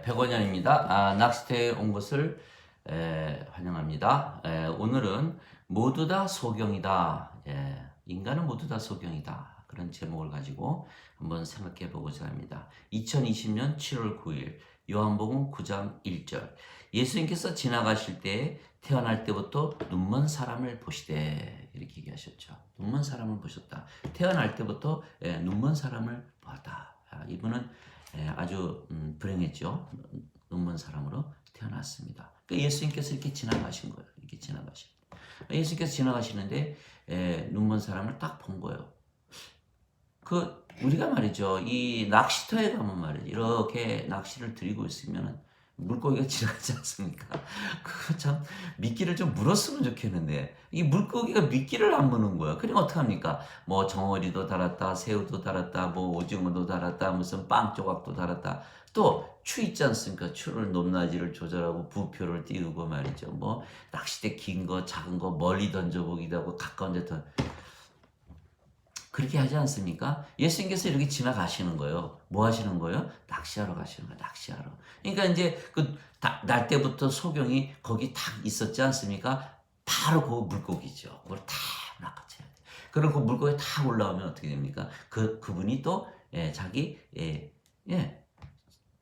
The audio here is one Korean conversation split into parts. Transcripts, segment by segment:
백원현입니다. 낚시터에 온 것을 환영합니다. 오늘은 모두 다 소경이다. 인간은 모두 다 소경이다. 그런 제목을 가지고 한번 생각해 보고자 합니다. 2020년 7월 9일 요한복음 9장 1절 예수님께서 지나가실 때 태어날 때부터 눈먼 사람을 보시되 이렇게 얘기하셨죠. 눈먼 사람을 보셨다. 태어날 때부터 눈먼 사람을 보았다. 이분은 아주 불행했죠. 눈먼 사람으로 태어났습니다. 그러니까 예수님께서 이렇게 지나가신 거예요. 이렇게 지나가신. 예수님께서 지나가시는데 눈먼 사람을 딱 본 거예요. 우리가 말이죠. 이 낚시터에 가면 말이죠. 이렇게 낚시를 들이고 있으면 물고기가 지나가지 않습니까? 그거 참 미끼를 좀 물었으면 좋겠는데 이 물고기가 미끼를 안 무는 거야. 그럼 어떡합니까? 뭐 정어리도 달았다, 새우도 달았다, 뭐 오징어도 달았다, 무슨 빵 조각도 달았다. 또 추 있지 않습니까? 추를 높낮이를 조절하고 부표를 띄우고 말이죠. 뭐 낚싯대 긴 거, 작은 거 멀리 던져보기도 하고 가까운 데 그렇게 하지 않습니까? 예수님께서 이렇게 지나가시는 거예요. 뭐 하시는 거예요? 낚시하러 가시는 거예요. 낚시하러. 그러니까 이제 날 때부터 소경이 거기 딱 있었지 않습니까? 바로 그 물고기죠. 그걸 탁 낚아채야 돼. 그리고 그 물고기 탁 올라오면 어떻게 됩니까? 그분이 또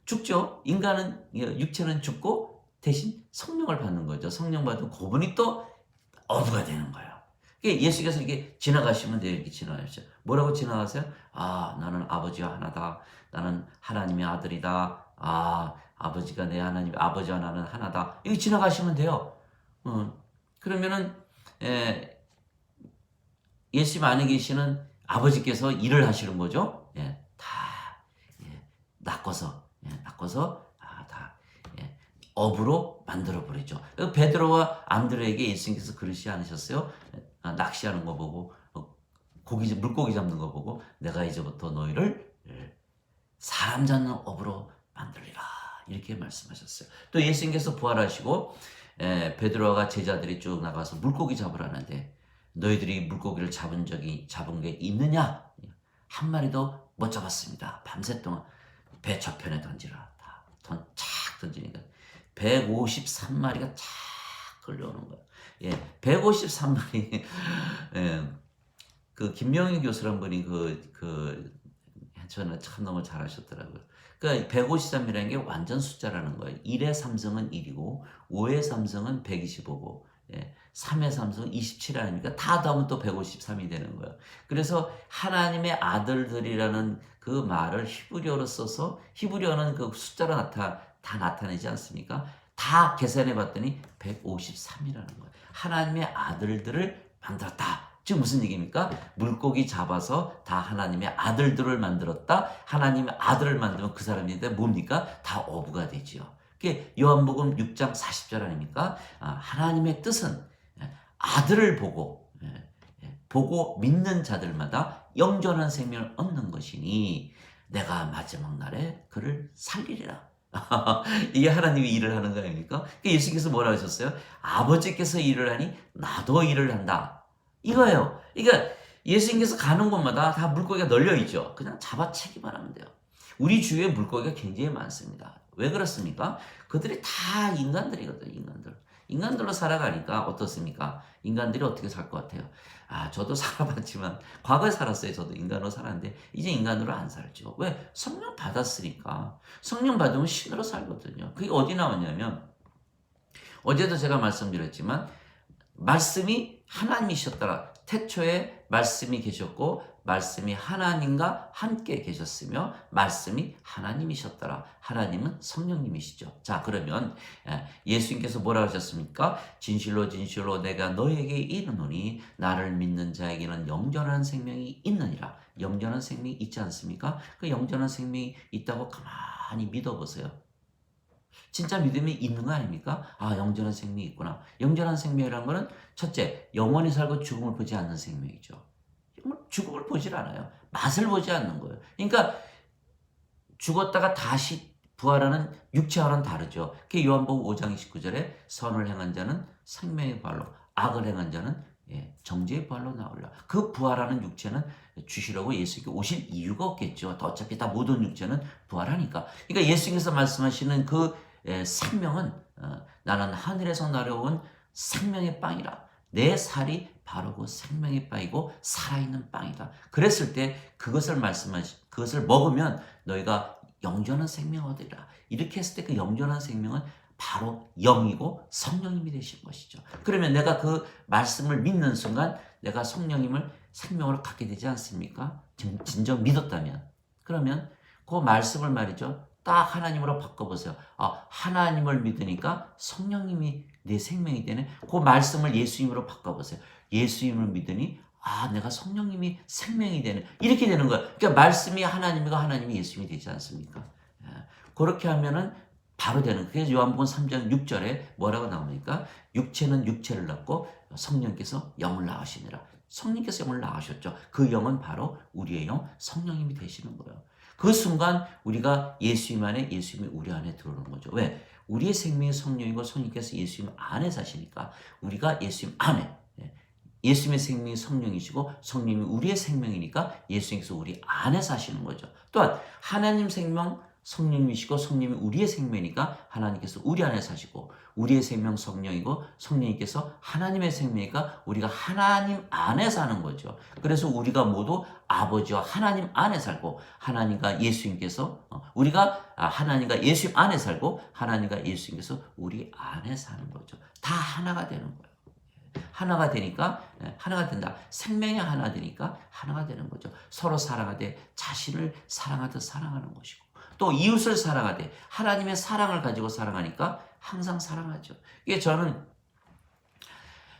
죽죠. 인간은 육체는 죽고 대신 성령을 받는 거죠. 성령 받은 그분이 또 어부가 되는 거예요. 예수께서 이렇게 지나가시면 돼요. 이렇게 지나가시죠. 뭐라고 지나가세요? 나는 아버지와 하나다. 나는 하나님의 아들이다. 아버지가 내 하나님, 아버지와 나는 하나다. 이렇게 지나가시면 돼요. 그러면은 예수님 안에 계시는 아버지께서 일을 하시는 거죠. 낚아서 어부로 만들어 버리죠. 베드로와 안드레에게 예수님께서 그러시 않으셨어요? 낚시하는 거 보고 물고기 잡는 거 보고 내가 이제부터 너희를 사람 잡는 어부로 만들리라 이렇게 말씀하셨어요. 또 예수님께서 부활하시고 베드로와 제자들이 쭉 나가서 물고기 잡으라는데 너희들이 물고기를 잡은 게 있느냐? 한 마리도 못 잡았습니다. 밤새 동안 배 저편에 던지라. 착 던지니까 153마리가 착 걸려오는 거예요. 153마리. 김명희 교수란 분이 저는 참 너무 잘하셨더라고요. 그러니까 153이라는 게 완전 숫자라는 거예요. 1의 3승은 1이고 5의 3승은 125고 3의 3승은 27이니까 다 더하면 또 153이 되는 거예요. 그래서 하나님의 아들들이라는 그 말을 히브리어로 써서 히브리어는 그 숫자로 다 나타내지 않습니까? 다 계산해 봤더니 153이라는 거예요. 하나님의 아들들을 만들었다. 즉 무슨 얘기입니까? 물고기 잡아서 다 하나님의 아들들을 만들었다. 하나님의 아들을 만들면 그 사람이 뭡니까? 다 어부가 되지요. 그게 요한복음 6장 40절 아닙니까? 하나님의 뜻은 아들을 보고 믿는 자들마다 영전한 생명을 얻는 것이니 내가 마지막 날에 그를 살리리라. 이게 하나님이 일을 하는 거 아닙니까? 예수께서 뭐라 하셨어요? 아버지께서 일을 하니 나도 일을 한다. 이거예요. 그러니까 예수님께서 가는 곳마다 다 물고기가 널려있죠. 그냥 잡아채기만 하면 돼요. 우리 주위에 물고기가 굉장히 많습니다. 왜 그렇습니까? 그들이 다 인간들이거든요. 인간들로 살아가니까 어떻습니까? 인간들이 어떻게 살 것 같아요? 저도 살아봤지만 과거에 살았어요. 저도 인간으로 살았는데 이제 인간으로 안 살죠. 왜? 성령 받았으니까. 성령 받으면 신으로 살거든요. 그게 어디 나왔냐면 어제도 제가 말씀드렸지만 말씀이 하나님이셨더라. 태초에 말씀이 계셨고 말씀이 하나님과 함께 계셨으며 말씀이 하나님이셨더라. 하나님은 성령님이시죠. 자, 그러면 예수님께서 뭐라 하셨습니까? 진실로 진실로 내가 너에게 이르노니 나를 믿는 자에게는 영전한 생명이 있느니라. 영전한 생명이 있지 않습니까? 그 영전한 생명이 있다고 가만히 믿어보세요. 진짜 믿음이 있는 거 아닙니까? 영전한 생명이 있구나. 영전한 생명이라는 거는 첫째, 영원히 살고 죽음을 보지 않는 생명이죠. 죽음을 보질 않아요. 맛을 보지 않는 거예요. 그러니까 죽었다가 다시 부활하는 육체와는 다르죠. 그 요한복음 5장 29절에 선을 행한 자는 생명의 발로, 악을 행한 자는 정죄의 부활로 나오려. 그 부활하는 육체는 주시려고 예수님께 오실 이유가 없겠죠. 어차피 다 모든 육체는 부활하니까. 그러니까 예수님께서 말씀하시는 그 생명은 나는 하늘에서 내려온 생명의 빵이라. 내 살이 바로 그 생명의 빵이고 살아있는 빵이다. 그랬을 때 그것을 그것을 먹으면 너희가 영원한 생명 얻으리라. 이렇게 했을 때 그 영원한 생명은 바로 영이고 성령님이 되신 것이죠. 그러면 내가 그 말씀을 믿는 순간 내가 성령님을 생명으로 갖게 되지 않습니까? 진정 믿었다면. 그러면 그 말씀을 말이죠. 딱 하나님으로 바꿔보세요. 하나님을 믿으니까 성령님이 내 생명이 되네. 그 말씀을 예수님으로 바꿔보세요. 예수님을 믿으니 내가 성령님이 생명이 되네. 이렇게 되는 거예요. 그러니까 말씀이 하나님이고 하나님이 예수님이 되지 않습니까? 그렇게 하면은 바로 되는 거예요. 그래서 요한복음 3장 6절에 뭐라고 나옵니까? 육체는 육체를 낳고 성령께서 영을 낳으시니라. 성령께서 영을 낳으셨죠. 그 영은 바로 우리의 영 성령님이 되시는 거예요. 그 순간 우리가 예수님 안에, 예수님이 우리 안에 들어오는 거죠. 왜? 우리의 생명이 성령이고 성령께서 예수님 안에 사시니까 우리가 예수님 안에, 예수님의 생명이 성령이시고 성령이 우리의 생명이니까 예수님께서 우리 안에 사시는 거죠. 또한 하나님 생명 성령이시고 성령이 우리의 생명이니까 하나님께서 우리 안에 사시고 우리의 생명 성령이고 성령님께서 하나님의 생명이니까 우리가 하나님 안에 사는 거죠. 그래서 우리가 모두 아버지와 하나님 안에 살고 하나님과 예수님께서 우리가 하나님과 예수님 안에 살고 하나님과 예수님께서 우리 안에 사는 거죠. 다 하나가 되는 거예요. 하나가 되니까 하나가 된다. 생명이 하나 되니까 하나가 되는 거죠. 서로 사랑하되 자신을 사랑하듯 사랑하는 것이고 또 이웃을 사랑하되 하나님의 사랑을 가지고 사랑하니까 항상 사랑하죠. 이게 저는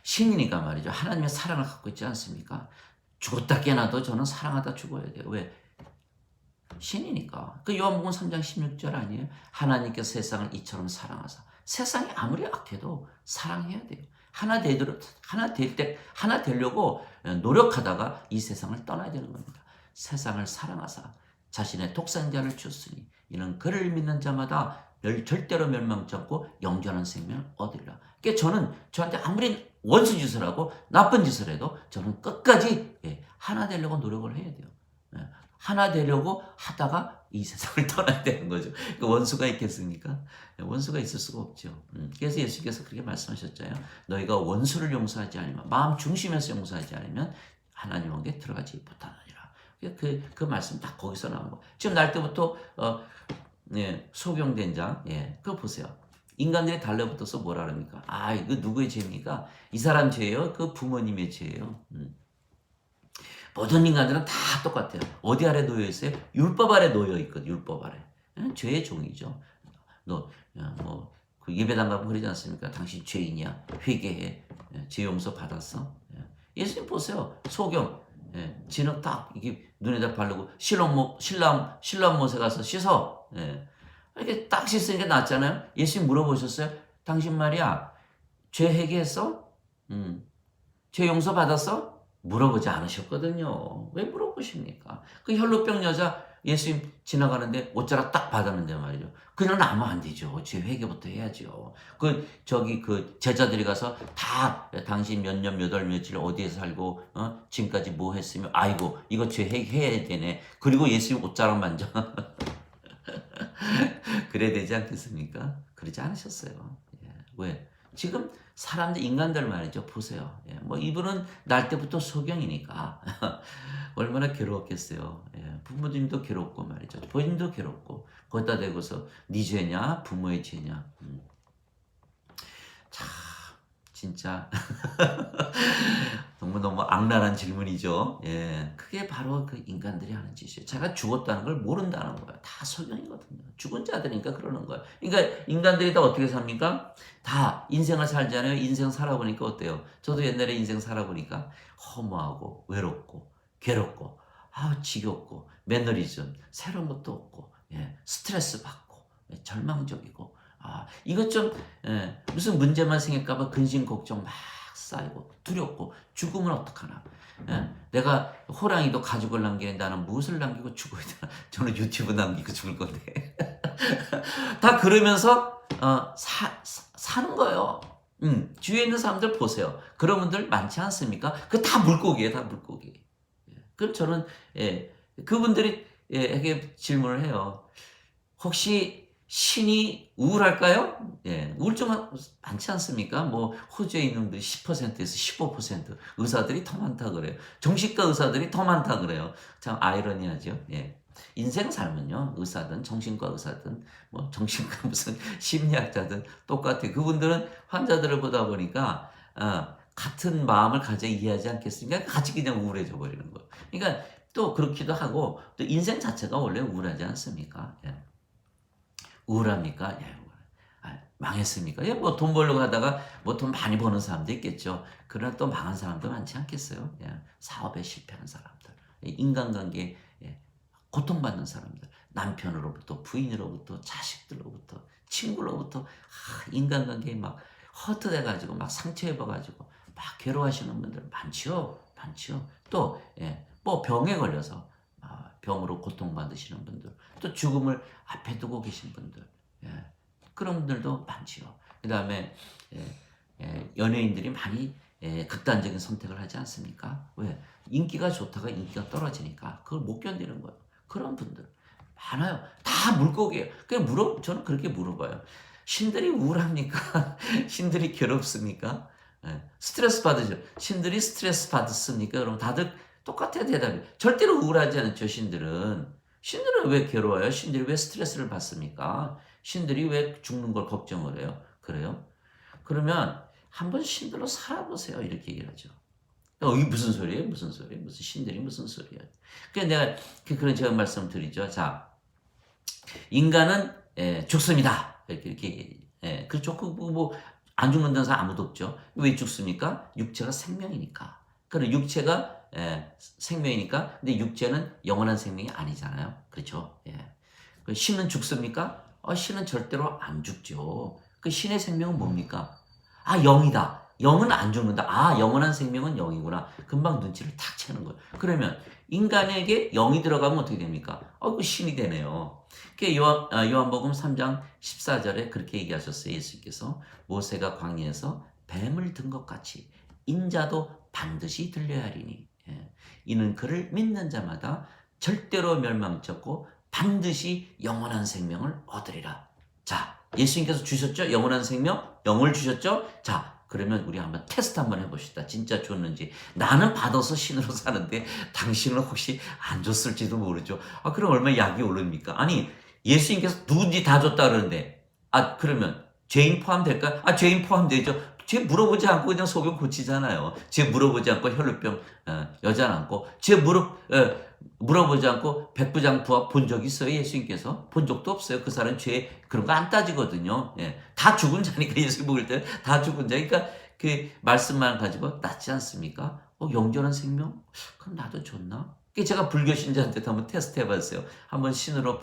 신이니까 말이죠. 하나님의 사랑을 갖고 있지 않습니까? 죽었다 깨나도 저는 사랑하다 죽어야 돼요. 왜? 신이니까. 그 요한복음 3장 16절 아니에요? 하나님께서 세상을 이처럼 사랑하사. 세상이 아무리 악해도 사랑해야 돼요. 하나 되려고 노력하다가 이 세상을 떠나야 되는 겁니다. 세상을 사랑하사 자신의 독생자를 주었으니 이는 그를 믿는 자마다 절대로 멸망치 않고 영원한 생명을 얻으리라. 그러니까 저는 저한테 아무리 원수 짓을 하고 나쁜 짓을 해도 저는 끝까지 하나 되려고 노력을 해야 돼요. 하나 되려고 하다가 이 세상을 떠나야 되는 거죠. 그 원수가 있겠습니까? 원수가 있을 수가 없죠. 그래서 예수께서 그렇게 말씀하셨잖아요. 너희가 원수를 용서하지 않으면 마음 중심에서 용서하지 않으면 하나님 왕국에 들어가지 못하느니라. 그 말씀 딱 거기서 나온 거. 지금 날 때부터 소경된장, 그거 보세요. 인간들이 달라붙어서 뭐라 그럽니까? 이거 누구의 죄입니까? 이 사람 죄예요? 그 부모님의 죄예요? 모든 인간들은 다 똑같아요. 어디 아래 놓여 있어요? 율법 아래 놓여 있거든요. 율법 아래. 죄의 종이죠. 그 예배당 가면 그러지 않습니까? 당신 죄인이야. 회개해. 죄 용서 받았어. 예수님 보세요. 소경. 진흙 딱 이게 눈에다 바르고 신랑 못에 가서 씻어. 이렇게 딱 씻으니까 낫잖아요. 예수님 물어보셨어요. 당신 말이야 죄 회개했어? 죄 용서 받았어? 물어보지 않으셨거든요. 왜 물어보십니까? 그 혈루병 여자 예수님 지나가는데 옷자락 딱 받았는데 말이죠. 그냥 나면 안 되죠. 죄 회개부터 해야죠. 그 제자들이 가서 다 당신 몇 년 몇 월 며칠 어디에 살고 지금까지 뭐 했으면 아이고 이거 죄 회개해야 되네. 그리고 예수님 옷자락 만져. 그래야 되지 않겠습니까? 그러지 않으셨어요. 왜? 지금 사람들, 인간들 말이죠. 보세요. 이분은 날 때부터 소경이니까 얼마나 괴로웠겠어요. 부모님도 괴롭고 말이죠. 본인도 괴롭고 거기다 대고서 네 죄냐 부모의 죄냐. 참 진짜 너무너무 악랄한 질문이죠. 그게 바로 그 인간들이 하는 짓이에요. 자기가 죽었다는 걸 모른다는 거예요. 다 소경이거든요. 죽은 자들이니까 그러는 거예요. 그러니까 인간들이 다 어떻게 삽니까? 다 인생을 살잖아요. 인생 살아보니까 어때요? 저도 옛날에 인생 살아보니까 허무하고 외롭고 괴롭고 지겹고 매너리즘 새로운 것도 없고 스트레스 받고 절망적이고 이것 좀 무슨 문제만 생길까봐 근심 걱정 막 쌓이고 두렵고 죽으면 어떡하나. 내가 호랑이도 가죽을 남기는데 나는 무엇을 남기고 죽어야 되나. 저는 유튜브 남기고 죽을 건데. 다 그러면서 사는 거예요. 주위에 있는 사람들 보세요. 그런 분들 많지 않습니까? 그 다 물고기예요, 다 물고기. 예. 그럼 저는, 예, 그분들이, 예, 에게 질문을 해요. 혹시 신이 우울할까요? 예, 우울증 많지 않습니까? 뭐, 호주에 있는 분들이 10%에서 15% 의사들이 더 많다 그래요. 정신과 의사들이 더 많다 그래요. 참 아이러니하죠. 예. 인생 살면요, 의사든 정신과 의사든 뭐 정신과 무슨 심리학자든 똑같아요. 그분들은 환자들을 보다 보니까 같은 마음을 가져 이해하지 않겠습니까? 같이 그냥 우울해져 버리는 거예요. 그러니까 또 그렇기도 하고 또 인생 자체가 원래 우울하지 않습니까? 예. 우울합니까? 예, 망했습니까? 예, 뭐 돈 벌려고 하다가 뭐 돈 많이 버는 사람도 있겠죠. 그러나 또 망한 사람도 많지 않겠어요? 예, 사업에 실패한 사람들, 예, 인간관계에, 예, 고통받는 사람들, 남편으로부터, 부인으로부터, 자식들로부터, 친구로부터, 인간관계에 막 허트돼가지고 막 상처 입어가지고 막 괴로워하시는 분들 많지요, 많지요. 또, 예, 뭐 병에 걸려서 병으로 고통받으시는 분들, 또 죽음을 앞에 두고 계신 분들, 예, 그런 분들도 많지요. 그 다음에, 예, 예, 연예인들이 많이, 예, 극단적인 선택을 하지 않습니까? 왜? 인기가 좋다가 인기가 떨어지니까 그걸 못 견디는 거예요. 그런 분들 많아요. 다 물고기예요. 저는 그렇게 물어봐요. 신들이 우울합니까? 신들이 괴롭습니까? 예, 스트레스 받으죠. 신들이 스트레스 받습니까? 그럼 다들 똑같아요, 대답이. 절대로 우울하지 않죠, 신들은. 신들은 왜 괴로워요? 신들이 왜 스트레스를 받습니까? 신들이 왜 죽는 걸 걱정을 해요? 그래요? 그러면 한번 신들로 살아보세요. 이렇게 얘기를 하죠. 이게 무슨 소리예요? 무슨 소리예요? 무슨 신들이 무슨 소리예요? 그래서 내가 그런 제가 말씀드리죠. 자, 인간은, 예, 죽습니다. 이렇게 예, 그렇죠. 뭐안 죽는다는 사람 아무도 없죠. 왜 죽습니까? 육체가 생명이니까. 그럼 육체가, 예, 생명이니까. 근데 육체는 영원한 생명이 아니잖아요. 그렇죠. 예. 신은 죽습니까? 신은 절대로 안 죽죠. 그 신의 생명은 뭡니까? 영이다. 영은 안 죽는다. 영원한 생명은 영이구나. 금방 눈치를 탁 채는 거예요. 그러면 인간에게 영이 들어가면 어떻게 됩니까? 그 신이 되네요. 요한복음 3장 14절에 그렇게 얘기하셨어요. 예수께서 모세가 광야에서 뱀을 든 것 같이 인자도 반드시 들려야 하리니, 예, 이는 그를 믿는 자마다 절대로 멸망치 않고 반드시 영원한 생명을 얻으리라. 자, 예수님께서 주셨죠? 영원한 생명? 영을 주셨죠? 자, 그러면 우리 한번 테스트 한번 해봅시다. 진짜 줬는지. 나는 받아서 신으로 사는데 당신은 혹시 안 줬을지도 모르죠. 그럼 얼마나 약이 오릅니까? 아니, 예수님께서 누군지 다 줬다 그러는데, 그러면 죄인 포함될까? 죄인 포함되죠. 죄 물어보지 않고 그냥 속여 고치잖아요. 죄 물어보지 않고 혈루병 여자 낳고, 물어보지 않고 백부장부합 본 적 있어요? 예수님께서? 본 적도 없어요. 그 사람 죄 그런 거 안 따지거든요. 예. 다 죽은 자니까 예수 먹을 때 다 죽은 자니까 그 말씀만 가지고 낫지 않습니까? 영존한 생명? 그럼 나도 줬나? 제가 불교 신자한테도 한번 테스트 해봤어요. 한번 신으로,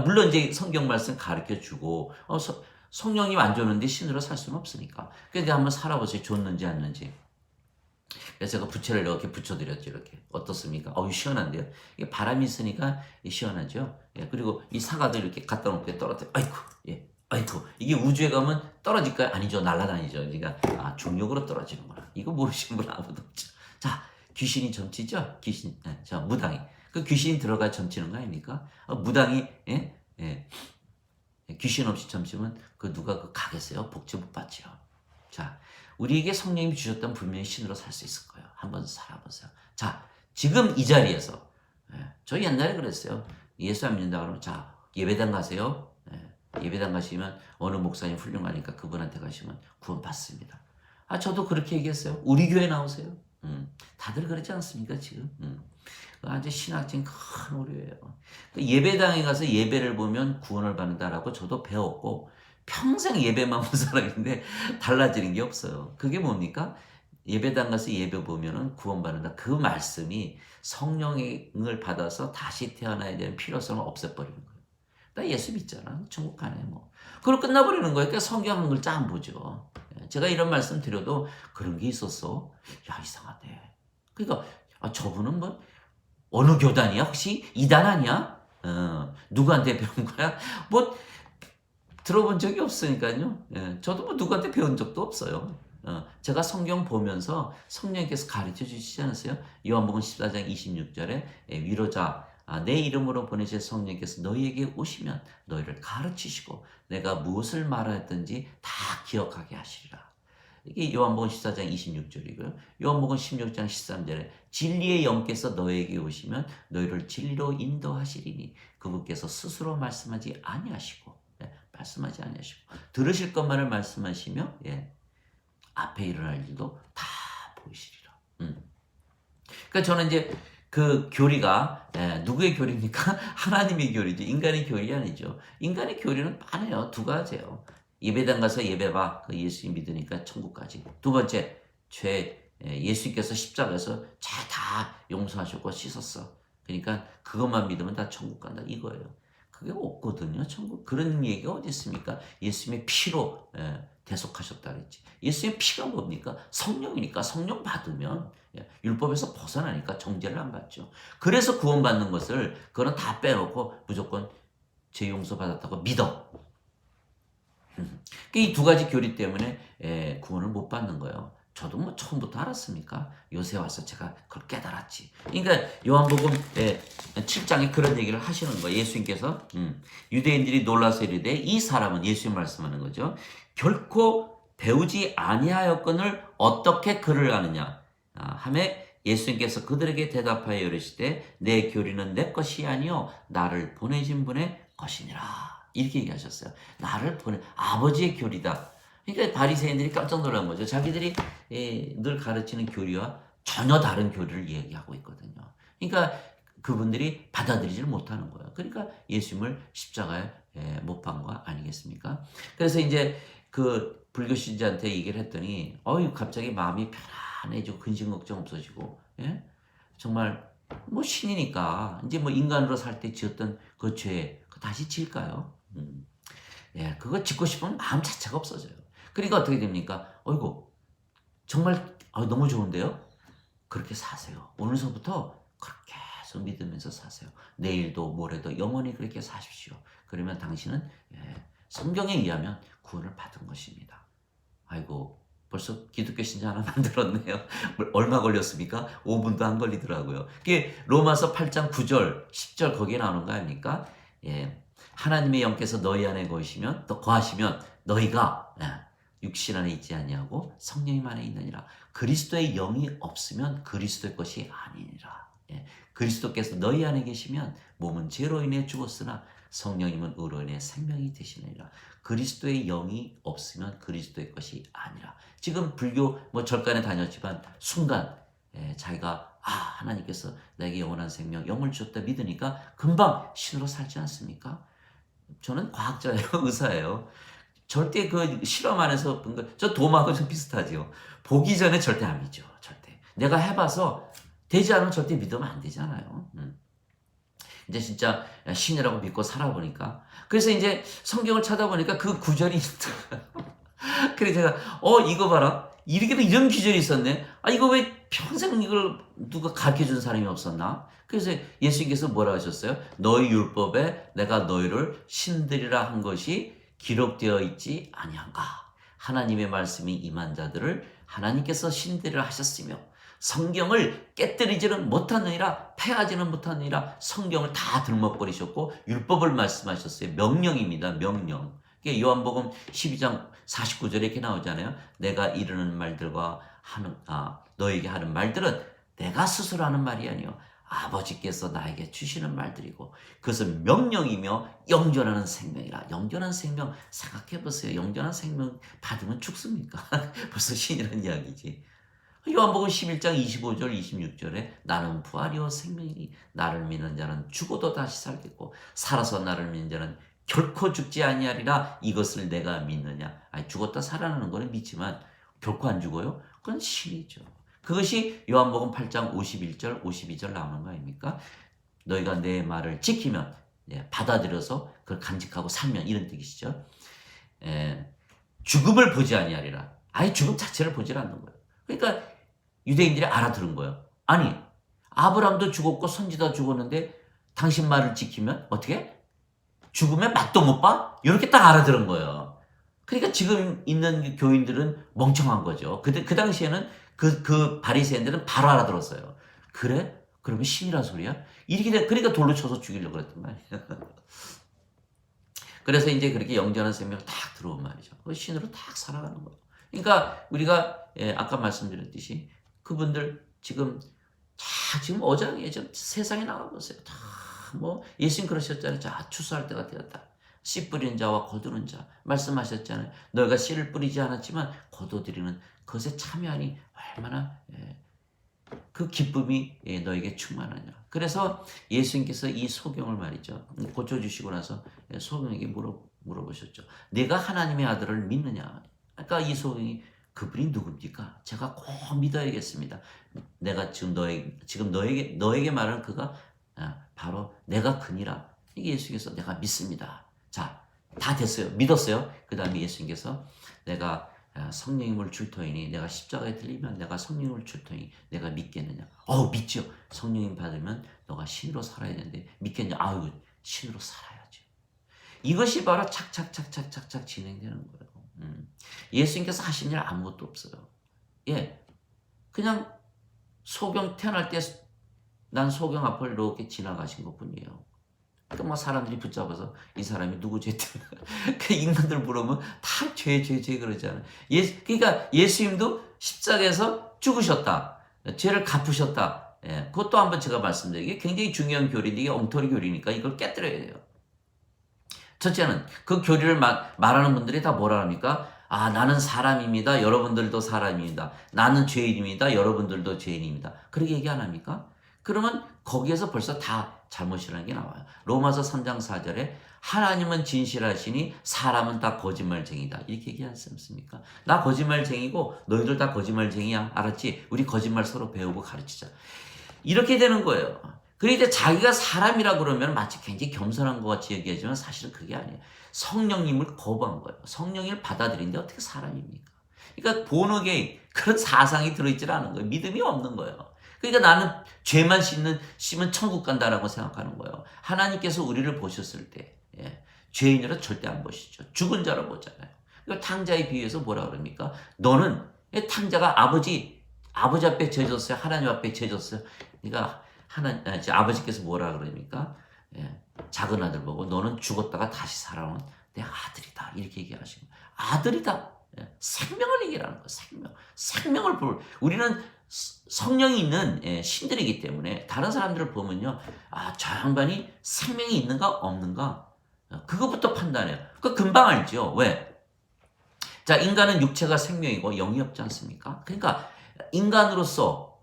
물론 이제 성경 말씀 가르쳐 주고, 성령이 안 줬는데 신으로 살 수는 없으니까. 그래서 한번 살아보세요. 줬는지 않는지. 그래서 제가 부채를 이렇게 붙여드렸죠. 이렇게. 어떻습니까? 시원한데요? 이게 바람이 있으니까 시원하죠? 예, 그리고 이 사과도 이렇게 갖다 놓고 떨어뜨려. 아이고, 예. 아이고, 이게 우주에 가면 떨어질까요? 아니죠. 날아다니죠. 그러니까, 중력으로 떨어지는구나. 이거 모르시는 분 아무도 없죠. 자, 귀신이 점치죠? 귀신, 무당이. 그 귀신이 들어가 점치는 거 아닙니까? 무당이, 예? 예. 귀신 없이 점치면 누가 가겠어요? 복지 못 받죠. 자, 우리에게 성령님이 주셨다면 분명히 신으로 살 수 있을 거예요. 한번 살아보세요. 자, 지금 이 자리에서, 저 옛날에 그랬어요. 예수 안 믿는다 그러면, 자, 예배당 가세요. 예배당 가시면 어느 목사님 훌륭하니까 그분한테 가시면 구원 받습니다. 저도 그렇게 얘기했어요. 우리 교회 나오세요. 다들 그러지 않습니까, 지금? 아주 신학적인 큰 오류예요. 예배당에 가서 예배를 보면 구원을 받는다라고 저도 배웠고, 평생 예배만 본 사람인데 달라지는 게 없어요. 그게 뭡니까? 예배당 가서 예배 보면은 구원받는다. 그 말씀이 성령을 받아서 다시 태어나야 되는 필요성을 없애버리는 거예요. 나 예수 믿잖아. 천국 가네, 뭐. 그걸 끝나버리는 거예요. 그러니까 성경 한 글자 안 보죠. 제가 이런 말씀 드려도 그런 게 있었어. 야, 이상하네. 그러니까, 저분은 뭐, 어느 교단이야? 혹시 이단 아니야? 누구한테 배운 거야? 뭐, 들어본 적이 없으니까요. 예, 저도 뭐 누구한테 배운 적도 없어요. 제가 성경 보면서 성령께서 가르쳐 주시지 않았어요? 요한복음 14장 26절에 위로자 내 이름으로 보내실 성령께서 너희에게 오시면 너희를 가르치시고 내가 무엇을 말하였든지 다 기억하게 하시리라. 이게 요한복음 14장 26절이고요. 요한복음 16장 13절에 진리의 영께서 너희에게 오시면 너희를 진리로 인도하시리니 그분께서 스스로 말씀하지 아니하시고 말씀하지 아니하시고 들으실 것만을 말씀하시며 앞에 일어날 일도 다 보이시리라. 그러니까 저는 이제 그 교리가 누구의 교리입니까? 하나님의 교리죠. 인간의 교리 아니죠. 인간의 교리는 많아요. 두 가지예요. 예배당 가서 예배봐. 그 예수님 믿으니까 천국 가지. 두 번째, 예수님께서 십자가에서 죄 다 용서하셨고 씻었어. 그러니까 그것만 믿으면 다 천국 간다. 이거예요. 그게 없거든요. 천국. 그런 얘기가 어디 있습니까? 예수님의 피로 대속하셨다 그랬지. 예수님의 피가 뭡니까? 성령이니까 성령 받으면 율법에서 벗어나니까 정죄를 안 받죠. 그래서 구원받는 것을 그거는 다 빼놓고 무조건 죄 용서 받았다고 믿어. 이 두 가지 교리 때문에 구원을 못 받는 거예요. 저도 뭐 처음부터 알았습니까? 요새 와서 제가 그걸 깨달았지. 그러니까 요한복음 7장에 그런 얘기를 하시는 거예요. 예수님께서 유대인들이 놀라서 이르되 이 사람은 예수님 말씀하는 거죠. 결코 배우지 아니하였거늘 어떻게 글을 아느냐 하매 예수님께서 그들에게 대답하여 이르시되 내 교리는 내 것이 아니요 나를 보내신 분의 것이니라. 이렇게 얘기하셨어요. 나를 보내 아버지의 교리다. 그러니까 바리새인들이 깜짝 놀란 거죠. 자기들이 늘 가르치는 교리와 전혀 다른 교리를 얘기하고 있거든요. 그러니까 그분들이 받아들이지를 못하는 거예요. 그러니까 예수님을 십자가에 못 박은 거 아니겠습니까? 그래서 이제 그 불교 신자한테 얘기를 했더니 갑자기 마음이 편안해지고 근심 걱정 없어지고 정말 뭐 신이니까 이제 뭐 인간으로 살 때 지었던 그 죄 다시 지을까요? 그거 짓고 싶으면 마음 자체가 없어져요. 그러니까 어떻게 됩니까? 정말 너무 좋은데요? 그렇게 사세요. 오늘서부터 그렇게 해서 믿으면서 사세요. 내일도 모레도 영원히 그렇게 사십시오. 그러면 당신은 성경에 의하면 구원을 받은 것입니다. 벌써 기독교 신자 하나 만들었네요. 얼마 걸렸습니까? 5분도 안 걸리더라고요. 그게 로마서 8장 9절, 10절 거기에 나오는 거 아닙니까? 하나님의 영께서 너희 안에 거하시면 또 거하시면 너희가 육신 안에 있지 아니하고 성령님 안에 있느니라. 그리스도의 영이 없으면 그리스도의 것이 아니니라. 그리스도께서 너희 안에 계시면 몸은 죄로 인해 죽었으나 성령님은 의로 인해 생명이 되시느니라. 그리스도의 영이 없으면 그리스도의 것이 아니라. 지금 불교 절간에 다녔지만 순간 자기가 하나님께서 나에게 영원한 생명, 영을 주셨다 믿으니까 금방 신으로 살지 않습니까? 저는 과학자예요. 의사예요. 절대 그 실험 안에서 본 거, 저 도마하고 좀 비슷하죠. 보기 전에 절대 안 믿죠. 절대. 내가 해봐서 되지 않으면 절대 믿으면 안 되잖아요. 이제 진짜 신이라고 믿고 살아보니까. 그래서 이제 성경을 찾아보니까 그 구절이 있더라고요. 그래서 제가, 이거 봐라. 이런 구절이 있었네. 이거 왜 평생 이걸 누가 가르쳐 준 사람이 없었나? 그래서 예수님께서 뭐라 하셨어요? 너희 율법에 내가 너희를 신들이라 한 것이 기록되어 있지 아니한가? 하나님의 말씀이 임한 자들을 하나님께서 신들이라 하셨으며 성경을 깨뜨리지는 못하느니라, 패하지는 못하느니라. 성경을 다 들먹거리셨고 율법을 말씀하셨어요. 명령입니다. 명령. 요한복음 12장 49절에 이렇게 나오잖아요. 내가 이르는 말들과 너에게 하는 말들은 내가 스스로 하는 말이 아니요 아버지께서 나에게 주시는 말들이고 그것은 명령이며 영존하는 생명이라. 영존한 생명 생각해보세요. 영존한 생명 받으면 죽습니까? 벌써 신이라는 이야기지. 요한복음 11장 25절 26절에 나는 부활이요 생명이니 나를 믿는 자는 죽어도 다시 살겠고 살아서 나를 믿는 자는 결코 죽지 아니하리라. 이것을 내가 믿느냐. 죽었다 살아나는 거는 믿지만 결코 안 죽어요? 그건 신이죠. 그것이 요한복음 8장 51절 52절 나오는 거 아닙니까? 너희가 내 말을 지키면 받아들여서 그걸 간직하고 살면 이런 뜻이죠. 죽음을 보지 아니하리라. 죽음 자체를 보질 않는 거예요. 그러니까 유대인들이 알아들은 거예요. 아니 아브라함도 죽었고 선지자 죽었는데 당신 말을 지키면 어떻게? 죽음의 맛도 못 봐? 이렇게 딱 알아들은 거예요. 그러니까 지금 있는 교인들은 멍청한 거죠. 그 당시에는 그 바리새인들은 바로 알아들었어요. 그래? 그러면 신이란 소리야? 이렇게 그러니까 돌로 쳐서 죽이려고 그랬단 말이에요. 그래서 이제 그렇게 영전한 생명을 딱 들어온 말이죠. 그 신으로 딱 살아가는 거예요. 그러니까 우리가 아까 말씀드렸듯이 그분들 지금 어장에 좀 세상에 나가보세요. 다 뭐 예수님 그러셨잖아요. 자, 추수할 때가 되었다. 씨 뿌리는 자와 거두는 자 말씀하셨잖아요. 너희가 씨를 뿌리지 않았지만 거둬들이는 그것에 참여하니 얼마나 그 기쁨이 너에게 충만하냐. 그래서 예수님께서 이 소경을 말이죠. 고쳐주시고 나서 소경에게 물어보셨죠. 내가 하나님의 아들을 믿느냐. 아까 이 소경이 그분이 누굽니까? 제가 꼭 믿어야겠습니다. 내가 지금 너에게 말하는 그가 바로 내가 그니라. 이게 예수님께서 내가 믿습니다. 자, 다 됐어요. 믿었어요. 그 다음에 예수님께서 내가 성령님을 줄 터이니 내가 십자가에 들리면 내가 성령님을 줄 터이니 내가 믿겠느냐. 믿죠. 성령님 받으면 너가 신으로 살아야 되는데 믿겠냐. 아유, 신으로 살아야지. 이것이 바로 착착착착착착 진행되는 거예요. 예수님께서 하신 일 아무것도 없어요. 그냥 소경 태어날 때 난 소경 앞을 이렇게 지나가신 것뿐이에요. 그 뭐 사람들이 붙잡아서 이 사람이 누구 죄 때문에 그 인간들 물으면 다 죄 그러잖아요. 그러니까 예수님도 십자가에서 죽으셨다. 죄를 갚으셨다. 그것도 한번 제가 말씀드리게 굉장히 중요한 교리인데 이게 엉터리 교리니까 이걸 깨뜨려야 돼요. 첫째는 그 교리를 말하는 분들이 다 뭐라 합니까? 나는 사람입니다. 여러분들도 사람입니다. 나는 죄인입니다. 여러분들도 죄인입니다. 그렇게 얘기 안 합니까? 그러면 거기에서 벌써 다 잘못이라는 게 나와요. 로마서 3장 4절에 하나님은 진실하시니 사람은 다 거짓말쟁이다. 이렇게 얘기하지 않습니까? 나 거짓말쟁이고 너희들 다 거짓말쟁이야. 알았지? 우리 거짓말 서로 배우고 가르치자. 이렇게 되는 거예요. 그런데 자기가 사람이라 그러면 마치 굉장히 겸손한 것 같이 얘기하지만 사실은 그게 아니에요. 성령님을 거부한 거예요. 성령님을 받아들이는데 어떻게 사람입니까? 그러니까 본어게 그런 사상이 들어있질 않은 거예요. 믿음이 없는 거예요. 그러니까 나는 죄만 씻으면 천국 간다라고 생각하는 거예요. 하나님께서 우리를 보셨을 때 죄인으로 절대 안 보시죠. 죽은 자로 보잖아요. 그러니까 탕자에 비유해서 뭐라 그럽니까? 너는 탕자가 아버지 앞에 죄졌어요. 하나님 앞에 죄졌어요. 그러니까 아버지께서 뭐라 그러니까 작은 아들 보고 너는 죽었다가 다시 살아온 내 아들이다. 이렇게 얘기하시고 아들이다. 생명을 얘기하는 거예요. 생명을 우리는 성령이 있는 신들이기 때문에 다른 사람들을 보면요. 저 양반이 생명이 있는가 없는가 그것부터 판단해요. 그거 금방 알죠. 왜? 자, 인간은 육체가 생명이고 영이 없지 않습니까? 그러니까 인간으로서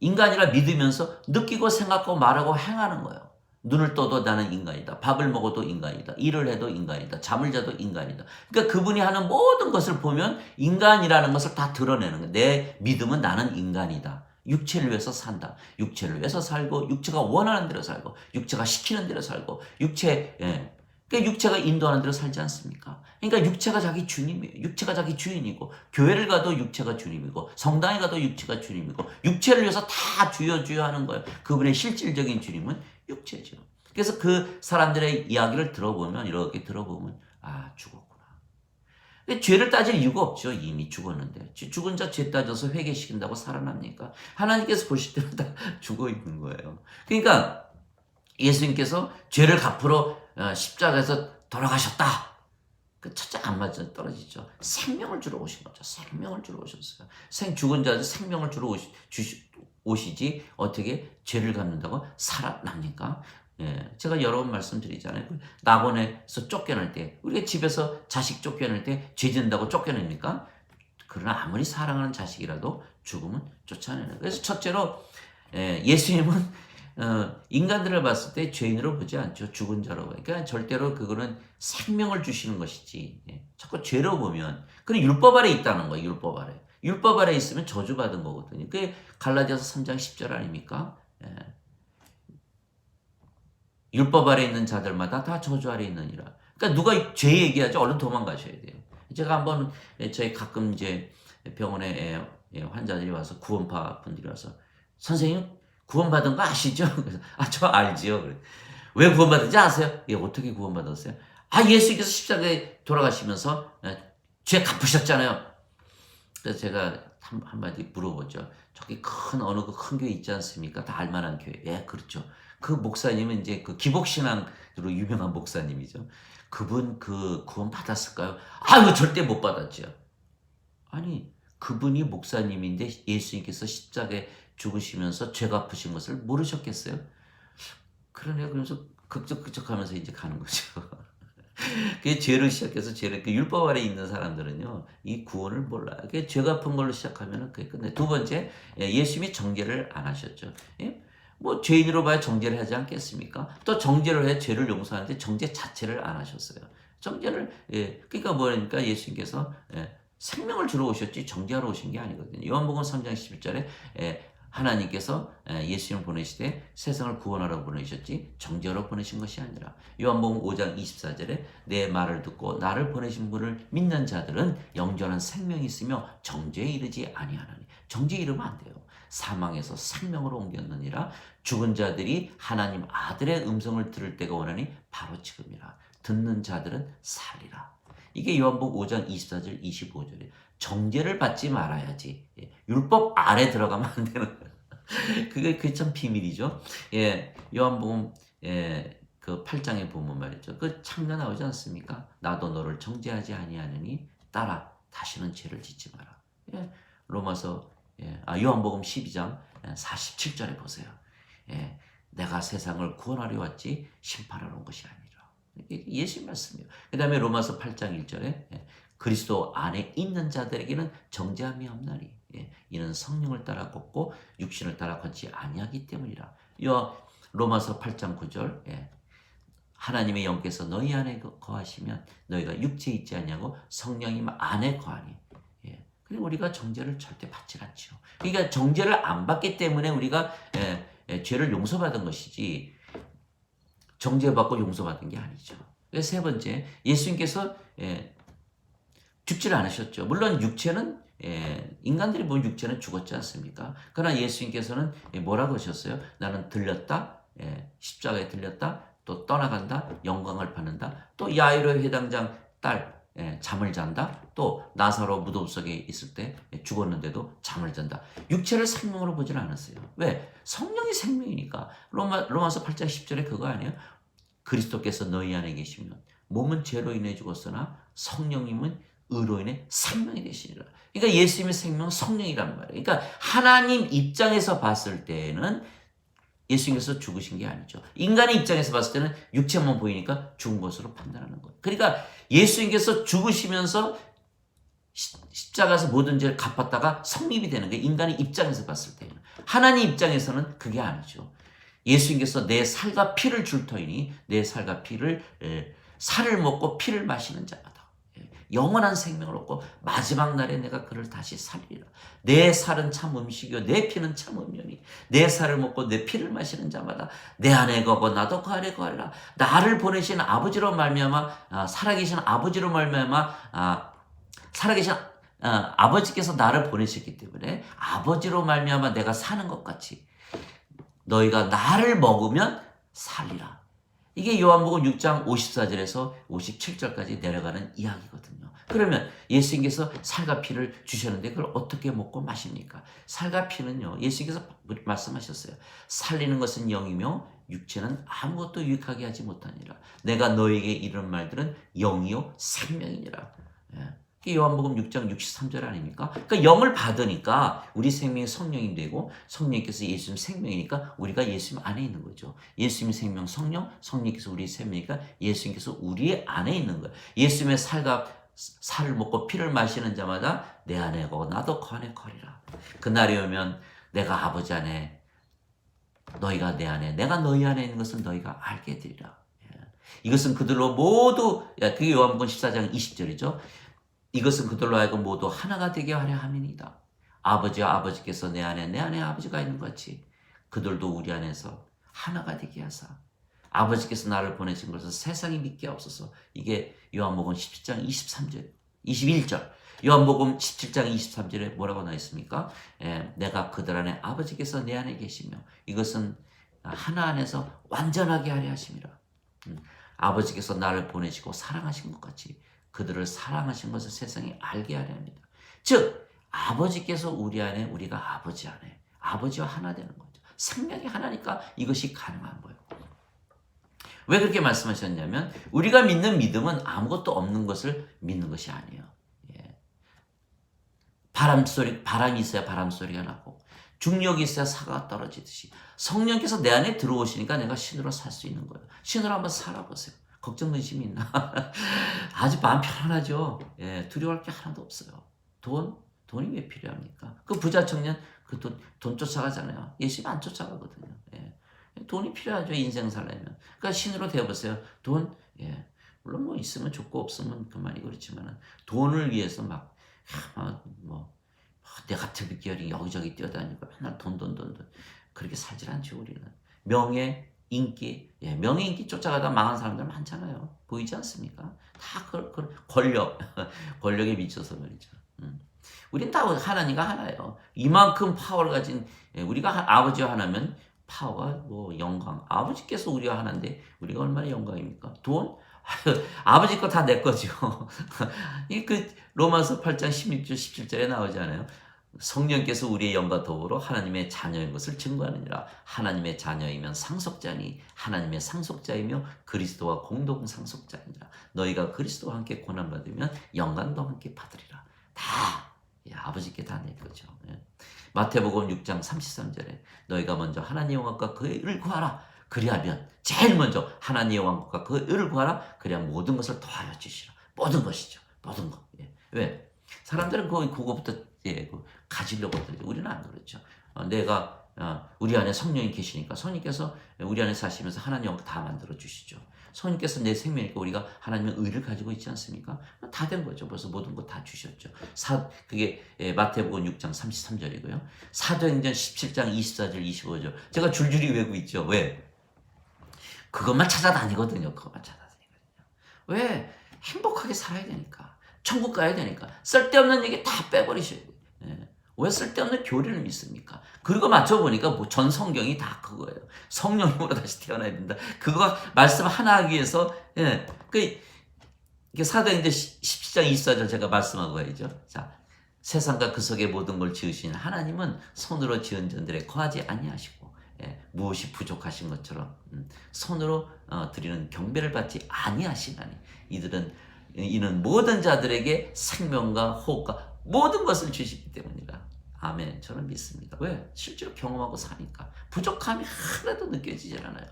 인간이라 믿으면서 느끼고 생각하고 말하고 행하는 거예요. 눈을 떠도 나는 인간이다. 밥을 먹어도 인간이다. 일을 해도 인간이다. 잠을 자도 인간이다. 그러니까 그분이 하는 모든 것을 보면 인간이라는 것을 다 드러내는 거예요. 내 믿음은 나는 인간이다. 육체를 위해서 산다. 육체를 위해서 살고 육체가 원하는 대로 살고 육체가 시키는 대로 살고 그러니까 육체가 인도하는 대로 살지 않습니까? 그러니까 육체가 자기 주님이에요. 육체가 자기 주인이고 교회를 가도 육체가 주님이고 성당에 가도 육체가 주님이고 육체를 위해서 다 주여 하는 거예요. 그분의 실질적인 주님은 육체죠. 그래서 그 사람들의 이야기를 이렇게 들어보면 죽었구나. 죄를 따질 이유가 없죠. 이미 죽었는데. 죽은 자 죄 따져서 회개시킨다고 살아납니까? 하나님께서 보실 때는 다 죽어 있는 거예요. 그러니까 예수님께서 죄를 갚으러 십자가에서 돌아가셨다. 그 첫째 안 맞아 떨어지죠. 생명을 주러 오신 거죠. 생명을 주러 오셨어요. 죽은 자들 생명을 주러 오시지 어떻게 죄를 갚는다고 살아납니까? 제가 여러 번 말씀드리잖아요. 낙원에서 쫓겨날 때 우리가 집에서 자식 쫓겨날 때 죄 짓는다고 쫓겨냅니까? 그러나 아무리 사랑하는 자식이라도 죽음은 쫓아내는. 그래서 첫째로 예수님은 인간들을 봤을 때 죄인으로 보지 않죠. 죽은 자로. 그러니까 절대로 그거는 생명을 주시는 것이지. 자꾸 죄로 보면 그건 율법 아래 있다는 거예요. 율법 아래. 율법 아래 있으면 저주받은 거거든요. 그게 갈라디아서 3장 10절 아닙니까? 율법 아래 있는 자들마다 다 저주 아래 있느니라. 그러니까 누가 죄 얘기하죠? 얼른 도망가셔야 돼요. 제가 한번 저희 가끔 이제 병원에 환자들이 와서 구원파 분들이 와서 선생님 구원받은 거 아시죠? 그래서 저 알지요. 그래. 왜 구원받은지 아세요? 예, 어떻게 구원받았어요? 예수님께서 십자가에 돌아가시면서 죄 갚으셨잖아요. 그래서 제가 한마디 물어보죠. 저기 어느 그 큰 교회 있지 않습니까? 다 알만한 교회. 예, 그렇죠. 그 목사님은 이제 그 기복신앙으로 유명한 목사님이죠. 그분 구원 받았을까요? 이거 절대 못 받았죠. 아니, 그분이 목사님인데 예수님께서 십자가에 죽으시면서 죄 갚으신 것을 모르셨겠어요? 그러네요. 그러면서 극적극적하면서 이제 가는 거죠. 그 죄로 시작해서 그 율법 아래 있는 사람들은요, 이 구원을 몰라요. 죄 갚은 걸로 시작하면 그게 끝내. 두 번째, 예수님이 정죄를 안 하셨죠. 예? 뭐 죄인으로 봐야 정죄를 하지 않겠습니까? 또 정죄를 해 죄를 용서하는데 정죄 자체를 안 하셨어요. 그러니까 뭐니까 예수님께서 생명을 주러 오셨지 정죄하러 오신 게 아니거든요. 요한복음 3장 11절에 하나님께서 예수님을 보내시되 세상을 구원하러 보내셨지 정죄하러 보내신 것이 아니라, 요한복음 5장 24절에 내 말을 듣고 나를 보내신 분을 믿는 자들은 영원한 생명이 있으며 정죄에 이르지 아니하나니. 정죄에 이르면 안 돼요. 사망에서 생명으로 옮겼느니라. 죽은 자들이 하나님 아들의 음성을 들을 때가 오나니 바로 지금이라. 듣는 자들은 살리라. 이게 요한복음 5장 24절 25절에 정죄를 받지 말아야지. 율법 아래 들어가면 안 되는 거예요. 그게 참 비밀이죠. 요한복음 그 8장에 보면 말이죠. 그 창가 나오지 않습니까? 나도 너를 정죄하지 아니하느니 따라 다시는 죄를 짓지 마라. 로마서 요한복음 12장 47절에 보세요. 내가 세상을 구원하려 왔지 심판하러 온 것이 아니라. 이게 예수님 말씀이에요. 그 다음에 로마서 8장 1절에 그리스도 안에 있는 자들에게는 정죄함이 없나니 이는 성령을 따라 걷고 육신을 따라 걷지 아니하기 때문이라. 로마서 8장 9절 하나님의 영께서 너희 안에 거하시면 너희가 육체에 있지 아니하고 성령님 안에 거하니. 그리고 우리가 정죄를 절대 받지 않죠. 그러니까 정죄를 안 받기 때문에 우리가 죄를 용서받은 것이지 정죄받고 용서받은 게 아니죠. 세 번째, 예수님께서 죽지를 않으셨죠. 물론 육체는 인간들이 보면 육체는 죽었지 않습니까? 그러나 예수님께서는 뭐라고 하셨어요? 나는 들렸다, 십자가에 들렸다, 또 떠나간다, 영광을 받는다, 또 야이로의 회당장 딸 잠을 잔다, 또 나사로 무덤 속에 있을 때 죽었는데도 잠을 잔다. 육체를 생명으로 보질 않았어요. 왜? 성령이 생명이니까. 로마서 8장 10절에 그거 아니에요? 그리스도께서 너희 안에 계시면 몸은 죄로 인해 죽었으나 성령님은 의로 인해 생명이 되시리라. 그러니까 예수님의 생명은 성령이란 말이에요. 그러니까 하나님 입장에서 봤을 때는 예수님께서 죽으신 게 아니죠. 인간의 입장에서 봤을 때는 육체만 보이니까 죽은 것으로 판단하는 거예요. 그러니까 예수님께서 죽으시면서 십자가에서 모든 죄를 갚았다가 성립이 되는 게 인간의 입장에서 봤을 때는. 하나님 입장에서는 그게 아니죠. 예수님께서 내 살과 피를 줄 터이니 내 살과 피를 살을 먹고 피를 마시는 자마다 영원한 생명을 얻고 마지막 날에 내가 그를 다시 살리리라. 내 살은 참 음식이요 내 피는 참 음료니 내 살을 먹고 내 피를 마시는 자마다 내 안에 거고 나도 그 안에 거하리라. 나를 보내신 아버지로 말미암아 살아계신 아버지로 말미암아 살아계신 아버지께서 나를 보내셨기 때문에 아버지로 말미암아 내가 사는 것 같이 너희가 나를 먹으면 살리라. 이게 요한복음 6장 54절에서 57절까지 내려가는 이야기거든요. 그러면 예수님께서 살과 피를 주셨는데 그걸 어떻게 먹고 마십니까? 살과 피는요, 예수님께서 말씀하셨어요. 살리는 것은 영이며 육체는 아무것도 유익하게 하지 못하니라. 내가 너에게 이런 말들은 영이요 생명이니라. 요한복음 6장 63절 아닙니까? 그러니까 영을 받으니까 우리 생명이 성령이 되고 성령께서 예수님 생명이니까 우리가 예수님 안에 있는 거죠. 예수님의 생명 성령, 성령께서 우리 생명이니까 예수님께서 우리 안에 있는 거예요. 예수님의 살을 먹고 피를 마시는 자마다 내 안에 거고 나도 그 안에 거리라. 그날이 오면 내가 아버지 안에 너희가 내 안에 내가 너희 안에 있는 것을 너희가 알게 되리라. 이것은 그들로 모두 그게 요한복음 14장 20절이죠. 이것은 그들로 하여금 모두 하나가 되게 하려 함이니이다. 아버지와 아버지께서 내 안에 아버지가 있는 것 같이 그들도 우리 안에서 하나가 되게 하사 아버지께서 나를 보내신 것을 세상이 믿게 없어서. 이게 요한복음 17장 23절 21절 요한복음 17장 23절에 뭐라고 나와 있습니까? 내가 그들 안에 아버지께서 내 안에 계시며 이것은 하나 안에서 완전하게 하려 하심이라. 아버지께서 나를 보내시고 사랑하신 것 같이 그들을 사랑하신 것을 세상에 알게 하려 합니다. 즉 아버지께서 우리 안에, 우리가 아버지 안에, 아버지와 하나 되는 거죠. 생명이 하나니까 이것이 가능한 거예요. 왜 그렇게 말씀하셨냐면 우리가 믿는 믿음은 아무것도 없는 것을 믿는 것이 아니에요. 예. 바람이 있어야 바람소리가 나고 중력이 있어야 사과가 떨어지듯이 성령께서 내 안에 들어오시니까 내가 신으로 살 수 있는 거예요. 신으로 한번 살아보세요. 걱정 의심이 있나? 아주 마음 편안하죠. 예, 두려워할 게 하나도 없어요. 돈이 왜 필요합니까? 그 부자 청년 그 돈 쫓아가잖아요. 예수님 안 쫓아가거든요. 예. 돈이 필요하죠. 인생 살려면. 그러니까 신으로 되어보세요. 돈, 예. 물론 뭐 있으면 좋고 없으면 그만이고 그렇지만은 돈을 위해서 내가 특별히 여기저기 뛰어다니고 맨날 돈. 그렇게 살질 않죠, 우리는. 명예, 인기, 예, 명예, 인기 쫓아가다 망한 사람들 많잖아요. 보이지 않습니까? 다 권력에 미쳐서 말이죠. 우린 다 하나님과 하나예요. 이만큼 파워를 가진, 예, 우리가 아버지와 하나면 파워가 뭐 영광. 아버지께서 우리와 하나인데 우리가 얼마나 영광입니까? 돈? 아버지 거 다 내 거죠. 로마서 8장 16절 17절에 나오잖아요. 성령께서 우리의 영과 더불어 하나님의 자녀인 것을 증거하느니라. 하나님의 자녀이면 상속자니 하나님의 상속자이며 그리스도와 공동 상속자니라. 너희가 그리스도와 함께 고난받으면 영광도 함께 받으리라. 다 아버지께 다 낼 거죠. 마태복음 6장 33절에 너희가 먼저 하나님의 영광과 그의 의를 구하라. 그리하면 제일 먼저 하나님의 영광과 그의 의를 구하라. 그래야 모든 것을 더하여 주시라. 모든 것이죠. 모든 것. 왜? 사람들은 그거부터 가지려고 하더라고요. 우리는 안 그렇죠. 우리 안에 성령이 계시니까 성령께서 우리 안에 사시면서 하나님 영광 다 만들어 주시죠. 성령께서 내 생명이니까 우리가 하나님의 의를 가지고 있지 않습니까? 다 된 거죠. 벌써 모든 거 다 주셨죠. 그게 마태복음 6장 33절이고요. 사도행전 17장 24절 25절. 제가 줄줄이 외우고 있죠. 왜? 그것만 찾아다니거든요. 왜? 행복하게 살아야 되니까. 천국 가야 되니까. 쓸데없는 얘기 다 빼버리셔야 돼요. 왜 쓸데없는 교리를 믿습니까? 그리고 맞춰보니까 전 성경이 다 그거예요. 성령으로 다시 태어나야 된다. 그거 말씀 하나 하기 위해서, 사도행전 17장 24절 제가 말씀하고 가야죠. 자, 세상과 그 속의 모든 걸 지으신 하나님은 손으로 지은 전들에 거하지 아니하시고, 무엇이 부족하신 것처럼 손으로 드리는 경배를 받지 아니하시나니 이는 모든 자들에게 생명과 호흡과 모든 것을 주시기 때문이라. 아멘. 저는 믿습니다. 왜? 실제로 경험하고 사니까. 부족함이 하나도 느껴지질 않아요.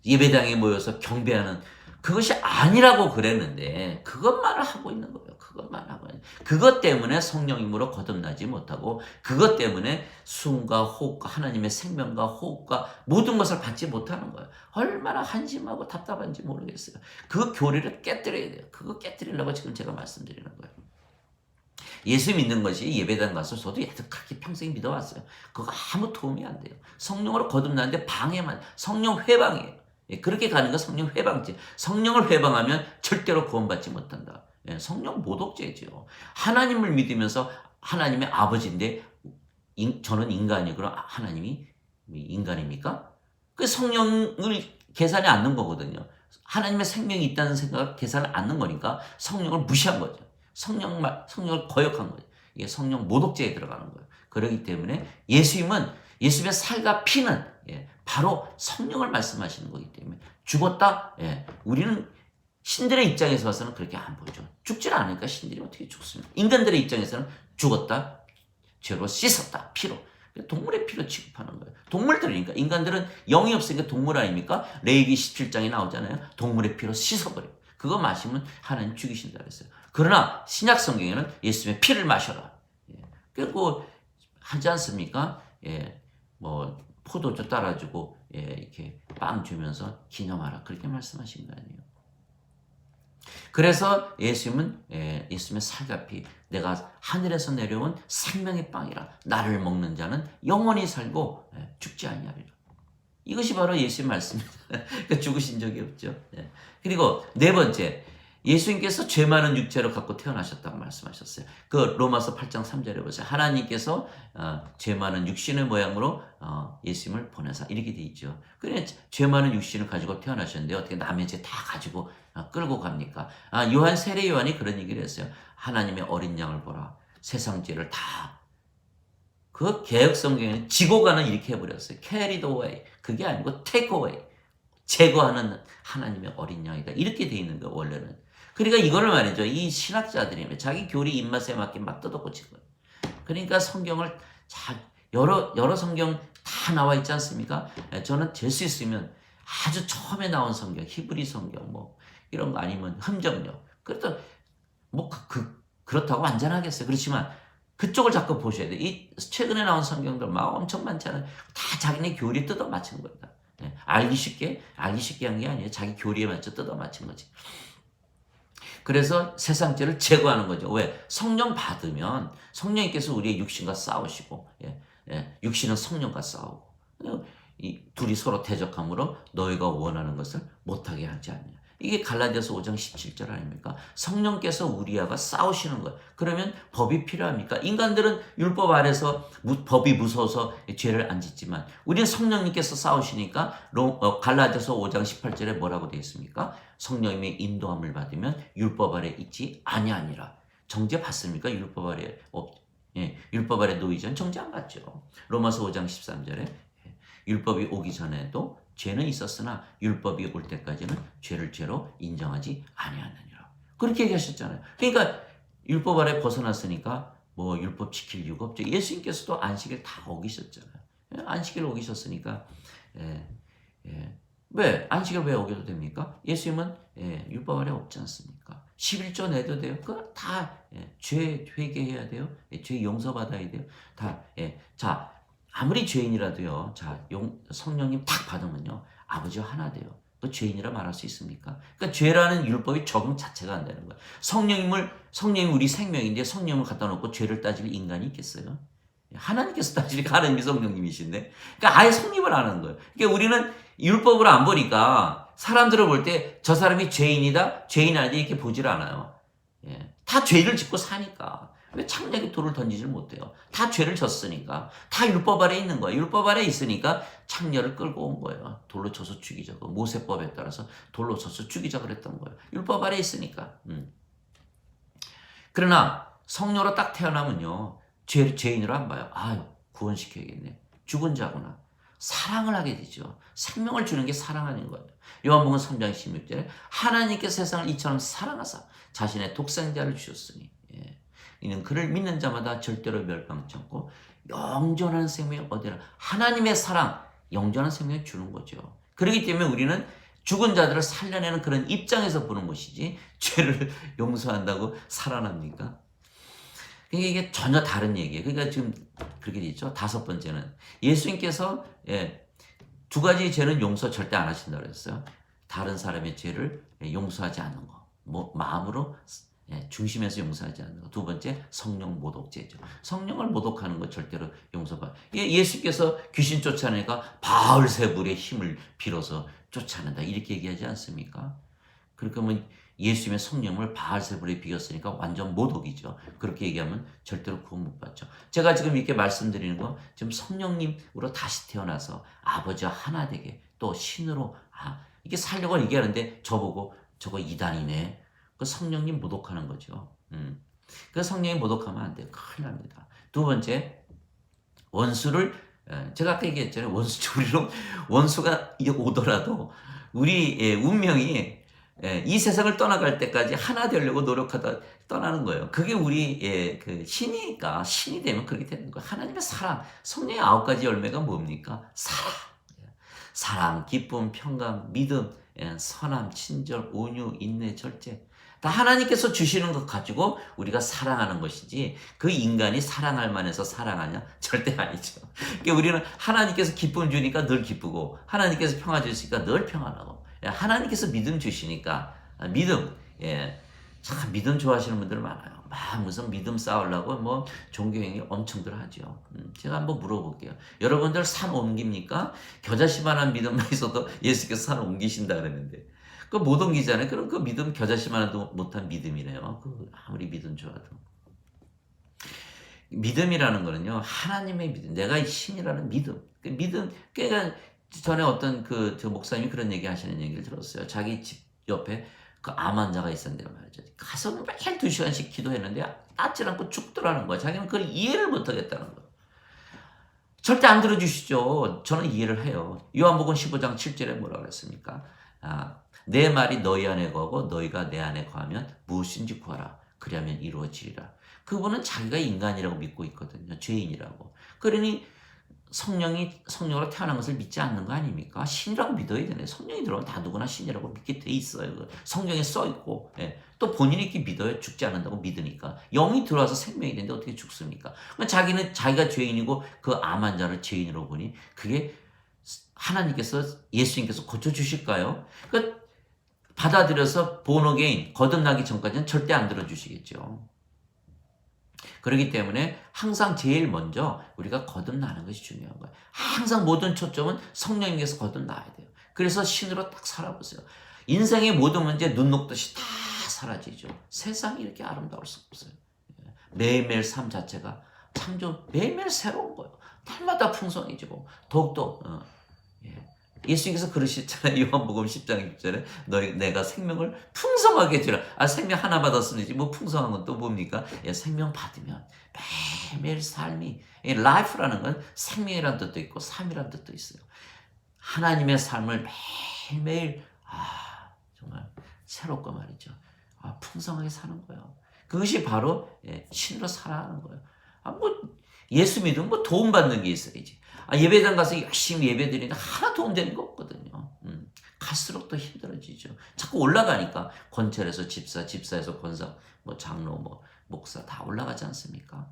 예배당에 모여서 경배하는 그것이 아니라고 그랬는데 그것만을 하고 있는 거예요. 그것 때문에 성령님으로 거듭나지 못하고 그것 때문에 숨과 호흡과 하나님의 생명과 호흡과 모든 것을 받지 못하는 거예요. 얼마나 한심하고 답답한지 모르겠어요. 그 교리를 깨뜨려야 돼요. 그거 깨뜨리려고 지금 제가 말씀드리는 거예요. 예수 믿는 것이 예배당 가서 저도 그렇게 평생 믿어왔어요. 그거 아무 도움이 안 돼요. 성령으로 거듭나는데 방해만, 성령 회방이에요. 그렇게 가는 건 성령 회방죄. 성령을 회방하면 절대로 구원받지 못한다. 성령 모독죄죠. 하나님을 믿으면서 하나님의 아버지인데 저는 인간이고 그럼 하나님이 인간입니까? 그 성령을 계산에 않는 거거든요. 하나님의 생명이 있다는 생각을 계산을 않는 거니까 성령을 무시한 거죠. 성령을 거역한 거죠. 이게 성령 모독죄에 들어가는 거예요. 그렇기 때문에 예수님의 살과 피는 바로 성령을 말씀하시는 거기 때문에 죽었다. 우리는 신들의 입장에서 봐서는 그렇게 안 보죠. 죽질 않으니까 신들이 어떻게 죽습니까? 인간들의 입장에서는 죽었다. 죄로 씻었다. 피로. 동물의 피로 취급하는 거예요. 동물들이니까. 인간들은 영이 없으니까 동물 아닙니까? 레위기 17장에 나오잖아요. 동물의 피로 씻어버려요. 그거 마시면 하나님 죽이신다 그랬어요. 그러나 신약 성경에는 예수님의 피를 마셔라. 그리고 하지 않습니까? 포도주 따라주고 이렇게 빵 주면서 기념하라. 그렇게 말씀하신 거 아니에요. 그래서 예수님의 살과 피, 내가 하늘에서 내려온 생명의 빵이라. 나를 먹는 자는 영원히 살고 죽지 아니하리라. 이것이 바로 예수의 말씀입니다. 그러니까 죽으신 적이 없죠. 그리고 네 번째, 예수님께서 죄 많은 육체를 갖고 태어나셨다고 말씀하셨어요. 그 로마서 8장 3절에 보세요. 하나님께서 죄 많은 육신의 모양으로 예수님을 보내사 이렇게 돼 있죠. 그래 죄 많은 육신을 가지고 태어나셨는데 어떻게 남의 죄 다 가지고 끌고 갑니까? 요한 세례 요한이 그런 얘기를 했어요. 하나님의 어린 양을 보라. 세상 죄를 다 그 개역 성경에는 지고 가는 이렇게 해버렸어요. carried away. 그게 아니고 take away. 제거하는 하나님의 어린 양이다. 이렇게 돼 있는 거예요, 원래는. 그러니까 이거를 말이죠. 이 신학자들이 자기 교리 입맛에 맞게 막 뜯어고친 거예요. 그러니까 성경을 여러 성경 다 나와 있지 않습니까? 저는 될 수 있으면 아주 처음에 나온 성경, 히브리 성경, 뭐 이런 거 아니면 흠정력. 그렇다 뭐 그렇다고 완전하겠어요. 그렇지만 그쪽을 자꾸 보셔야 돼요. 이 최근에 나온 성경들 막 엄청 많잖아요. 다 자기네 교리 뜯어 맞춘 겁니다. 알기 쉽게 한 게 아니에요. 자기 교리에 맞춰 뜯어 맞춘 거지. 그래서 세상 죄를 제거하는 거죠. 왜? 성령 받으면 성령님께서 우리의 육신과 싸우시고, 육신은 성령과 싸우고, 이 둘이 서로 대적함으로 너희가 원하는 것을 못하게 하지 않냐. 이게 갈라디아서 5장 17절 아닙니까? 성령께서 우리와 싸우시는 거예요. 그러면 법이 필요합니까? 인간들은 율법 아래서 법이 무서워서 죄를 안 짓지만 우리는 성령님께서 싸우시니까 갈라디아서 5장 18절에 뭐라고 되어 있습니까? 성령님의 인도함을 받으면 율법 아래 있지 아니하니라. 정죄 받습니까? 율법 아래 놓이지 않은 정죄 안 받죠. 로마서 5장 13절에 율법이 오기 전에도 죄는 있었으나 율법이 올 때까지는 죄를 죄로 인정하지 아니하느니라. 그렇게 얘기하셨잖아요. 그러니까 율법 아래 벗어났으니까 뭐 율법 지킬 이유가 없죠. 예수님께서도 안식일 다 어기셨잖아요. 안식일 어기셨으니까 왜? 안식일 왜 어겨도 됩니까? 예수님은 율법 아래 없지 않습니까? 11조 내도 돼요. 그거 다 죄 회개해야 돼요. 죄 용서받아야 돼요. 다 자, 아무리 죄인이라도요. 자, 성령님 딱 받으면요. 아버지와 하나 돼요. 그 죄인이라 말할 수 있습니까? 그러니까 죄라는 율법이 적응 자체가 안 되는 거예요. 성령이 우리 생명인데 성령을 갖다 놓고 죄를 따질 인간이 있겠어요? 하나님께서 따지니까 하나님이 성령님이신데. 그러니까 아예 성립을 안 하는 거예요. 그러니까 우리는 율법으로 안 보니까 사람들을 볼 때 저 사람이 죄인이다, 죄인 아니다 이렇게 보질 않아요. 다 죄를 짓고 사니까. 왜 창작에 돌을 던지질 못해요? 다 죄를 졌으니까. 다 율법 아래 있는 거예요. 율법 아래 있으니까 창녀를 끌고 온 거예요. 돌로 쳐서 죽이자. 모세법에 따라서 돌로 쳐서 죽이자 그랬던 거예요. 율법 아래 있으니까. 그러나 성녀로 딱 태어나면요. 죄인으로 안 봐요. 아유, 구원시켜야겠네. 죽은 자구나. 사랑을 하게 되죠. 생명을 주는 게 사랑하는 거예요. 요한복음 3장 16절에 하나님께서 세상을 이처럼 사랑하사 자신의 독생자를 주셨으니 이는 그를 믿는 자마다 절대로 멸망치 않고 영존한 생명을 얻으라. 하나님의 사랑, 영존한 생명을 주는 거죠. 그렇기 때문에 우리는 죽은 자들을 살려내는 그런 입장에서 보는 것이지 죄를 용서한다고 살아납니까? 그러니까 이게 전혀 다른 얘기예요. 그러니까 지금 그렇게 돼 있죠. 다섯 번째는 예수님께서 두 가지 죄는 용서 절대 안 하신다고 그랬어요. 다른 사람의 죄를 용서하지 않는 거. 마음으로 중심에서 용서하지 않는 거. 두 번째, 성령 모독죄죠. 성령을 모독하는 거 절대로 용서가. 예수께서 귀신 쫓아내니까 바알세불의 힘을 빌어서 쫓아낸다. 이렇게 얘기하지 않습니까? 그러면 예수님의 성령을 바알세불에 비겼으니까 완전 모독이죠. 그렇게 얘기하면 절대로 구원 못 받죠. 제가 지금 이렇게 말씀드리는 거 지금 성령님으로 다시 태어나서 아버지와 하나 되게 또 신으로 이게 살려고 얘기하는데 저보고 저거 이단이네. 그 성령님 모독하는 거죠. 그 성령님 모독하면 안 돼요. 큰일 납니다. 두 번째, 원수를 제가 아까 얘기했잖아요. 원수가 오더라도 우리 운명이 이 세상을 떠나갈 때까지 하나 되려고 노력하다 떠나는 거예요. 그게 우리 그 신이니까 신이 되면 그렇게 되는 거예요. 하나님의 사랑, 성령의 9가지 열매가 뭡니까? 사랑, 기쁨, 평강, 믿음, 선함, 친절, 온유, 인내, 절제. 다 하나님께서 주시는 것 가지고 우리가 사랑하는 것이지 그 인간이 사랑할 만해서 사랑하냐? 절대 아니죠. 그러니까 우리는 하나님께서 기쁨 주니까 늘 기쁘고 하나님께서 평화 주시니까 늘 평안하고 하나님께서 믿음 주시니까 믿음 참 믿음 좋아하시는 분들 많아요. 막 무슨 믿음 쌓으려고 뭐 종교행위 엄청들 하죠. 제가 한번 물어볼게요. 여러분들 산 옮깁니까? 겨자씨만한 믿음만 있어도 예수께서 산 옮기신다 그랬는데 그 못 옮기잖아요. 그럼 그 믿음 겨자씨 하나도 못한 믿음이네요. 그 아무리 믿음 좋아도. 믿음이라는 거는요, 하나님의 믿음, 내가 신이라는 믿음. 그 믿음, 그러니까 전에 어떤 저 목사님이 그런 얘기 하시는 얘기를 들었어요. 자기 집 옆에 그 암 환자가 있었는데 말이죠. 가서 매일 2시간씩 기도했는데 낫지 않고 죽더라는 거야. 자기는 그걸 이해를 못 하겠다는 거야. 절대 안 들어주시죠. 저는 이해를 해요. 요한복음 15장 7절에 뭐라고 그랬습니까? 내 말이 너희 안에 거하고 너희가 내 안에 거하면 무엇인지 구하라. 그리하면 이루어지리라. 그분은 자기가 인간이라고 믿고 있거든요. 죄인이라고. 그러니 성령으로 태어난 것을 믿지 않는 거 아닙니까? 신이라고 믿어야 되네. 성령이 들어오면 다 누구나 신이라고 믿게 돼 있어요. 성경에 써 있고, 예. 또 본인이 이렇게 믿어요. 죽지 않는다고 믿으니까. 영이 들어와서 생명이 되는데 어떻게 죽습니까? 그러니까 자기가 죄인이고 그 암 환자를 죄인으로 보니 그게 예수님께서 고쳐주실까요? 그러니까 받아들여서 본어게인 거듭나기 전까지는 절대 안 들어주시겠죠. 그렇기 때문에 항상 제일 먼저 우리가 거듭나는 것이 중요한 거예요. 항상 모든 초점은 성령님께서 거듭나야 돼요. 그래서 신으로 딱 살아보세요. 인생의 모든 문제 눈 녹듯이 다 사라지죠. 세상이 이렇게 아름다울 수 없어요. 매일매일 삶 자체가 매일매일 새로운 거예요. 날마다 풍성해지고 더욱더 예수님께서 그러셨잖아요. 요한복음 10장 6절에 내가 생명을 풍성하게 주라. 생명 하나 받았으면 되지 뭐 풍성한 건 또 뭡니까? 생명 받으면 매일매일 삶이 life라는 건 생명이라는 뜻도 있고 삶이라는 뜻도 있어요. 하나님의 삶을 매일매일 정말 새롭고 말이죠. 풍성하게 사는 거예요. 그것이 바로 신으로 살아가는 거예요. 예수 믿으면 뭐 도움받는 게 있어야지. 예배당 가서 열심히 예배드리는데 하나 도움되는 거 없거든요. 갈수록 더 힘들어지죠. 자꾸 올라가니까 권철에서 집사, 집사에서 권사, 뭐 장로, 뭐 목사 다 올라가지 않습니까?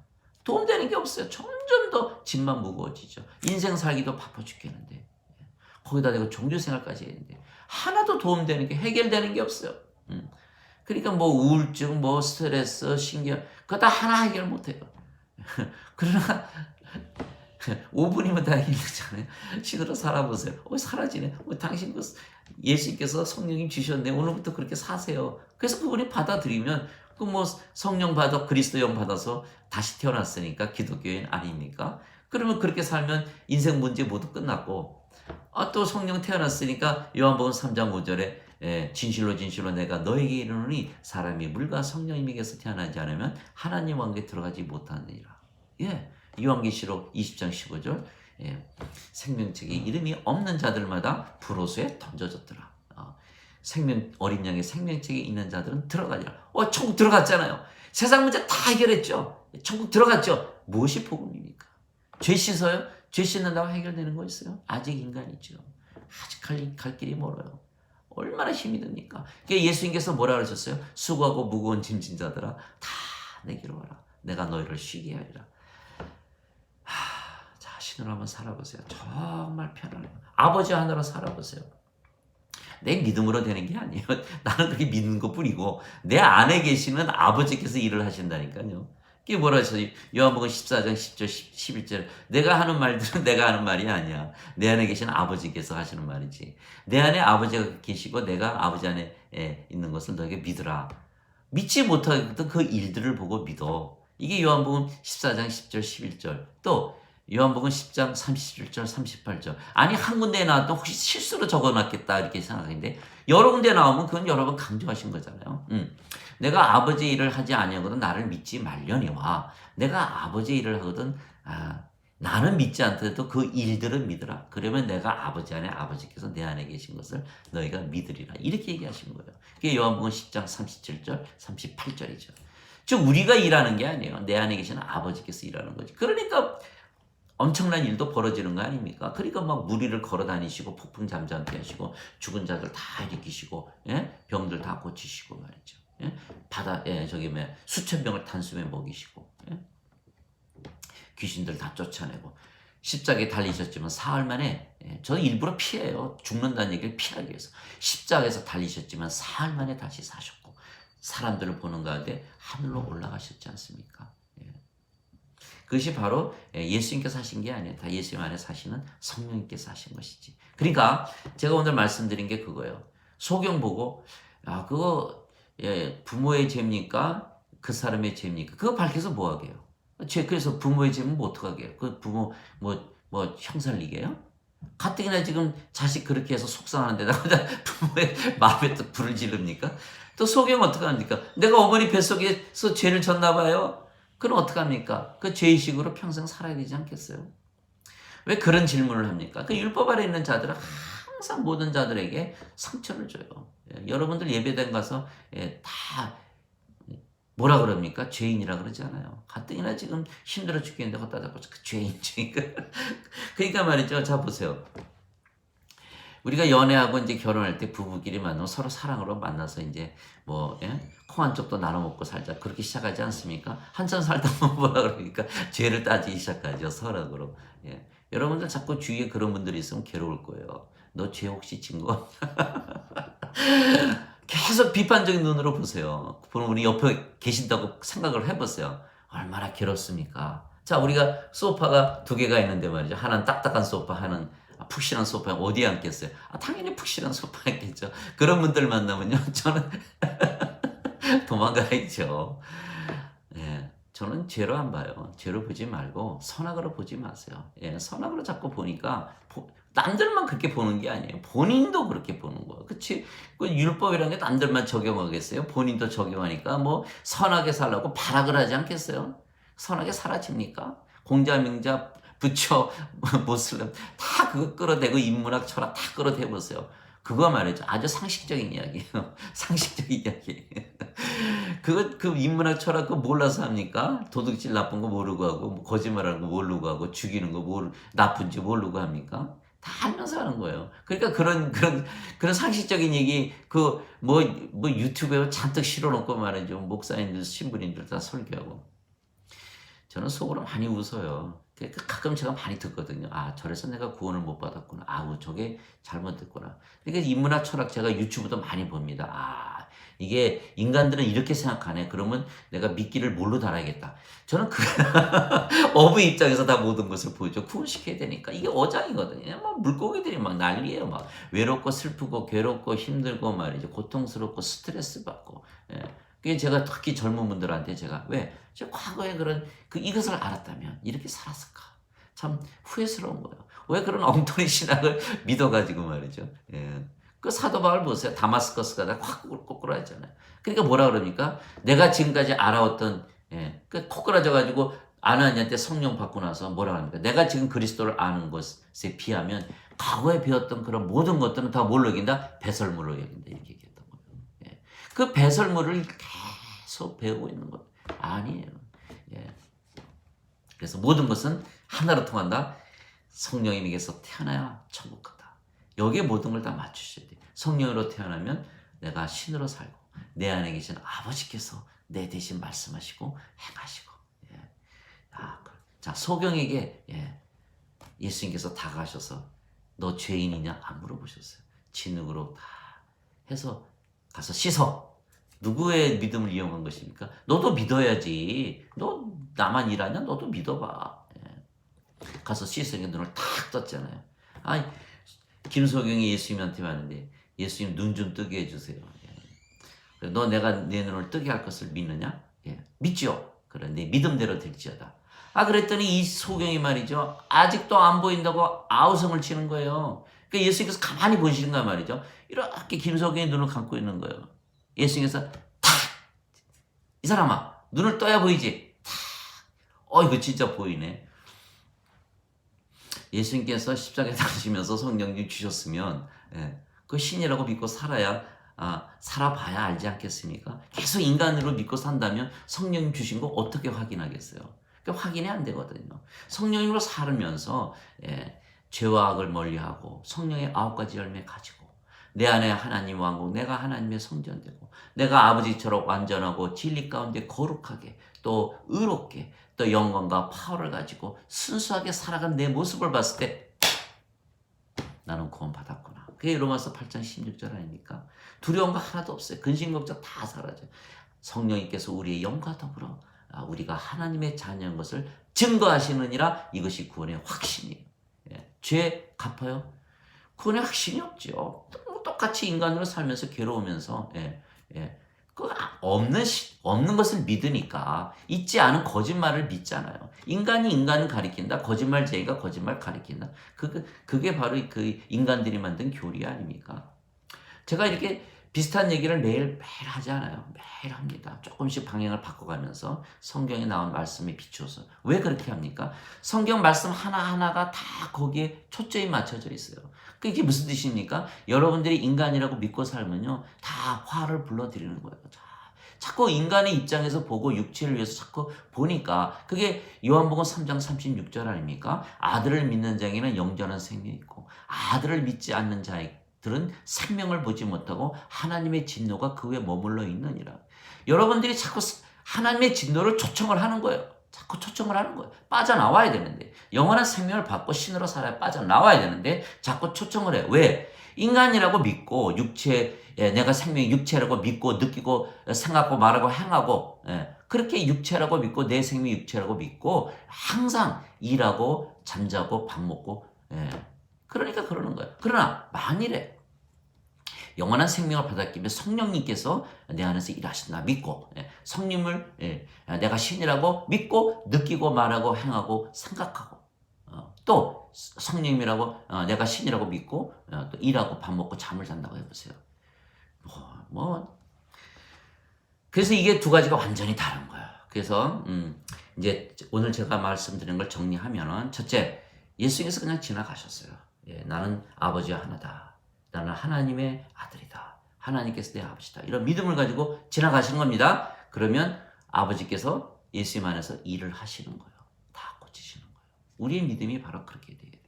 도움되는 게 없어요. 점점 더 짐만 무거워지죠. 인생 살기도 바빠 죽겠는데 거기다 대고 종교생활까지 했는데 하나도 도움되는 게 해결되는 게 없어요. 그러니까 뭐 우울증, 뭐 스트레스, 신경 그거 다 하나 해결 못해요. 그러나 5분이면 다 힘들잖아요. 신으로 살아보세요. 사라지네. 당신 예수님께서 성령님 주셨네. 오늘부터 그렇게 사세요. 그래서 그분이 받아들이면 뭐 성령 받아 그리스도 영 받아서 다시 태어났으니까 기독교인 아닙니까? 그러면 그렇게 살면 인생 문제 모두 끝났고 또 성령 태어났으니까 요한복음 3장 5절에 진실로 진실로 내가 너에게 이르노니 사람이 물과 성령님에게서 태어나지 않으면 하나님 왕국에 들어가지 못하느니라. 요한계시록 20장 15절 생명책에 이름이 없는 자들마다 불호수에 던져졌더라. 어린 양의 생명책에 있는 자들은 들어가리라. 천국 들어갔잖아요. 세상 문제 다 해결했죠. 천국 들어갔죠. 무엇이 복음입니까? 죄 씻어요? 죄 씻는다고 해결되는 거 있어요? 아직 인간이죠. 아직 갈 길이 멀어요. 얼마나 힘이 듭니까? 예수님께서 뭐라 그러셨어요? 수고하고 무거운 짐진 자들아 다 내게로 와라. 내가 너희를 쉬게 하리라. 신으로 한번 살아보세요. 정말 편안해요. 아버지 하나로 살아보세요. 내 믿음으로 되는 게 아니에요. 나는 그렇게 믿는 것뿐이고 내 안에 계시는 아버지께서 일을 하신다니까요. 그게 뭐라 하셨어요? 요한복음 14장 10절 11절 내가 하는 말들은 내가 하는 말이 아니야. 내 안에 계신 아버지께서 하시는 말이지. 내 안에 아버지가 계시고 내가 아버지 안에 있는 것을 너에게 믿으라. 믿지 못하던 그 일들을 보고 믿어. 이게 요한복음 14장 10절 11절 또 요한복음 10장 37절 38절 아니 한 군데에 나왔던 혹시 실수로 적어놨겠다 이렇게 생각하는데 여러 군데 나오면 그건 여러 번 강조하신 거잖아요. 내가 아버지 일을 하지 아니하거든 나를 믿지 말려니와 내가 아버지 일을 하거든 나는 믿지 않더라도 그 일들은 믿으라. 그러면 내가 아버지 안에 아버지께서 내 안에 계신 것을 너희가 믿으리라. 이렇게 얘기하신 거예요. 그게 요한복음 10장 37절 38절이죠. 즉 우리가 일하는 게 아니에요. 내 안에 계신 아버지께서 일하는 거지. 그러니까 엄청난 일도 벌어지는 거 아닙니까? 그러니까 막 무리를 걸어 다니시고 폭풍 잠잠케 하시고 죽은 자들 다 일으키시고 병들 다 고치시고 말이죠. 수천 명을 단숨에 먹이시고 귀신들 다 쫓아내고 십자가에 달리셨지만 사흘 만에 저는 일부러 피해요. 죽는다는 얘기를 피하기 위해서 십자가에서 달리셨지만 사흘 만에 다시 사셨고 사람들을 보는 가운데 하늘로 올라가셨지 않습니까? 그것이 바로 예수님께서 하신 게 아니에요. 다 예수님 안에 사시는 성령님께서 하신 것이지. 그러니까 제가 오늘 말씀드린 게 그거예요. 소경 보고 그거 부모의 죄입니까? 그 사람의 죄입니까? 그거 밝혀서 뭐 하게요? 그래서 부모의 죄면 뭐 어떡하게요? 그 부모 형 살리게요? 가뜩이나 지금 자식 그렇게 해서 속상하는 데다가 부모의 마음에 또 불을 지릅니까? 또 소경 어떡합니까? 내가 어머니 뱃속에서 죄를 졌나 봐요? 그럼 어떡합니까? 그 죄의식으로 평생 살아야 되지 않겠어요? 왜 그런 질문을 합니까? 그 율법 아래 있는 자들은 항상 모든 자들에게 상처를 줘요. 여러분들 예배당 가서 다 뭐라 그럽니까? 죄인이라 그러지 않아요. 가뜩이나 지금 힘들어 죽겠는데 갖다 대고 그 죄인. 그러니까 말이죠. 자 보세요. 우리가 연애하고 이제 결혼할 때 부부끼리 만나면 서로 사랑으로 만나서 이제 콩 한 쪽도 나눠 먹고 살자 그렇게 시작하지 않습니까? 한참 살다 보면 뭐라 그러니까 죄를 따지기 시작하죠. 서락으로. 여러분들 자꾸 주위에 그런 분들이 있으면 괴로울 거예요. 너 죄 혹시 진 거? 계속 비판적인 눈으로 보세요. 우리 옆에 계신다고 생각을 해보세요. 얼마나 괴롭습니까? 자, 우리가 소파가 2개가 있는데 말이죠. 하나는 딱딱한 소파, 하나는 푹신한 소파에 어디에 앉겠어요? 당연히 푹신한 소파에 앉겠죠. 그런 분들 만나면요. 저는 도망가야죠. 저는 죄로 안 봐요. 죄로 보지 말고 선악으로 보지 마세요. 선악으로 자꾸 보니까 남들만 그렇게 보는 게 아니에요. 본인도 그렇게 보는 거예요. 그치? 그 율법이라는 게 남들만 적용하겠어요? 본인도 적용하니까 선하게 살라고 발악을 하지 않겠어요? 선하게 살아집니까? 공자, 명자, 부처, 모슬렘 다 그거 끌어대고 인문학, 철학 다 끌어대보세요. 그거 말이죠. 아주 상식적인 이야기예요. 상식적인 이야기. 그 인문학 철학 그거 몰라서 합니까? 도둑질 나쁜 거 모르고 하고 거짓말하는 거 모르고 하고 죽이는 거 나쁜지 모르고 합니까? 다 알면서 하는 거예요. 그러니까 그런 상식적인 얘기 유튜브에 잔뜩 실어놓고 말이죠. 목사님들, 신부님들 다 설교하고. 저는 속으로 많이 웃어요. 가끔 제가 많이 듣거든요. 저래서 내가 구원을 못 받았구나. 저게 잘못됐구나. 그러니까 인문학 철학 제가 유튜브도 많이 봅니다. 이게 인간들은 이렇게 생각하네. 그러면 내가 미끼를 뭘로 달아야겠다. 저는 어부의 입장에서 다 모든 것을 보죠. 구원시켜야 되니까. 이게 어장이거든요. 물고기들이 막 난리예요. 막 외롭고 슬프고 괴롭고 힘들고 말이죠. 고통스럽고 스트레스 받고. 그게 제가 특히 젊은 분들한테 제가 제가 과거에 이것을 알았다면 이렇게 살았을까? 참 후회스러운 거예요. 왜 그런 엉터리 신학을 믿어가지고 말이죠. 그 사도 바울 보세요. 다마스커스 가다 확 꼬꾸라졌잖아요. 그러니까 뭐라 그럽니까? 내가 지금까지 알아왔던 코꾸라져가지고 아나니한테 성령 받고 나서 뭐라 합니까? 내가 지금 그리스도를 아는 것에 비하면 과거에 배웠던 그런 모든 것들은 다 뭘로 여긴다? 배설물로 여긴다. 이렇게 얘기했던 거예요. 그 배설물을 계속 배우고 있는 것 아니에요. 그래서 모든 것은 하나로 통한다. 성령님에게서 태어나야 천국 가다. 여기에 모든 걸 다 맞추셔야 돼요. 성령으로 태어나면 내가 신으로 살고 내 안에 계신 아버지께서 내 대신 말씀하시고 행하시고. 자, 소경에게 예수님께서 다가가셔서 너 죄인이냐 안 물어보셨어요. 진흙으로 다 해서 가서 씻어. 누구의 믿음을 이용한 것입니까? 너도 믿어야지. 너 나만 일하냐? 너도 믿어봐. 가서 씻으니까 눈을 탁 떴잖아요. 김소경이 예수님한테 왔는데 예수님 눈 좀 뜨게 해주세요. 너 내가 내 눈을 뜨게 할 것을 믿느냐? 믿죠. 그래 내 믿음대로 될지어다. 그랬더니 이 소경이 말이죠. 아직도 안 보인다고 아우성을 치는 거예요. 그러니까 예수님께서 가만히 보시는가 말이죠. 이렇게 김소경이 눈을 감고 있는 거예요. 예수님께서 탁! 이 사람아 눈을 떠야 보이지? 탁! 이거 진짜 보이네. 예수님께서 십자가에 달리시면서 성령님 주셨으면 그 신이라고 믿고 살아봐야 알지 않겠습니까? 계속 인간으로 믿고 산다면 성령님 주신 거 어떻게 확인하겠어요? 확인이 안 되거든요. 성령님으로 살면서 죄와 악을 멀리하고 성령의 9가지 열매 가지고 내 안에 하나님 왕국, 내가 하나님의 성전되고 내가 아버지처럼 완전하고 진리 가운데 거룩하게 또 의롭게 또 영광과 파워를 가지고 순수하게 살아가는 내 모습을 봤을 때 나는 구원받았구나. 그게 로마서 8장 16절 아닙니까? 두려운 거 하나도 없어요. 근심 걱정 다 사라져요. 성령님께서 우리의 영과 더불어 우리가 하나님의 자녀인 것을 증거하시느니라. 이것이 구원의 확신이에요. 죄 갚아요? 구원의 확신이 없죠. 똑같이 인간으로 살면서 괴로우면서 그 없는 것을 믿으니까 있지 않은 거짓말을 믿잖아요. 인간이 인간을 가리킨다. 거짓말쟁이가 거짓말 가리킨다. 그게 바로 그 인간들이 만든 교리 아닙니까? 제가 이렇게 비슷한 얘기를 매일 하지 않아요. 매일 합니다. 조금씩 방향을 바꿔가면서 성경에 나온 말씀에 비추어서. 왜 그렇게 합니까? 성경 말씀 하나하나가 다 거기에 초점이 맞춰져 있어요. 그게 무슨 뜻입니까? 여러분들이 인간이라고 믿고 살면요, 다 화를 불러들이는 거예요. 자꾸 인간의 입장에서 보고 육체를 위해서 자꾸 보니까 그게 요한복음 3장 36절 아닙니까? 아들을 믿는 자에게는 영원한 생명이 있고 아들을 믿지 않는 자들은 생명을 보지 못하고 하나님의 진노가 그 위에 머물러 있느니라. 여러분들이 자꾸 하나님의 진노를 초청을 하는 거예요. 자꾸 초청을 하는 거예요. 빠져나와야 되는데 영원한 생명을 받고 신으로 살아야 빠져나와야 되는데 자꾸 초청을 해요. 왜? 인간이라고 믿고 내가 생명이 육체라고 믿고 느끼고 생각하고 말하고 행하고 그렇게 육체라고 믿고 내 생명이 육체라고 믿고 항상 일하고 잠자고 밥 먹고 그러니까 그러는 거예요. 그러나 만일에 영원한 생명을 받았기 때문에 성령님께서 내 안에서 일하신다 믿고 성령을 내가 신이라고 믿고 느끼고 말하고 행하고 생각하고 또 성령님이라고 내가 신이라고 믿고 또 일하고 밥 먹고 잠을 잔다고 해보세요. 그래서 이게 두 가지가 완전히 다른 거예요. 그래서 이제 오늘 제가 말씀드린 걸 정리하면은 첫째, 예수님께서 그냥 지나가셨어요. 나는 아버지와 하나다. 나는 하나님의 아들이다. 하나님께서 내 아버지다. 이런 믿음을 가지고 지나가시는 겁니다. 그러면 아버지께서 예수님 안에서 일을 하시는 거예요. 다 고치시는 거예요. 우리의 믿음이 바로 그렇게 돼야 돼요.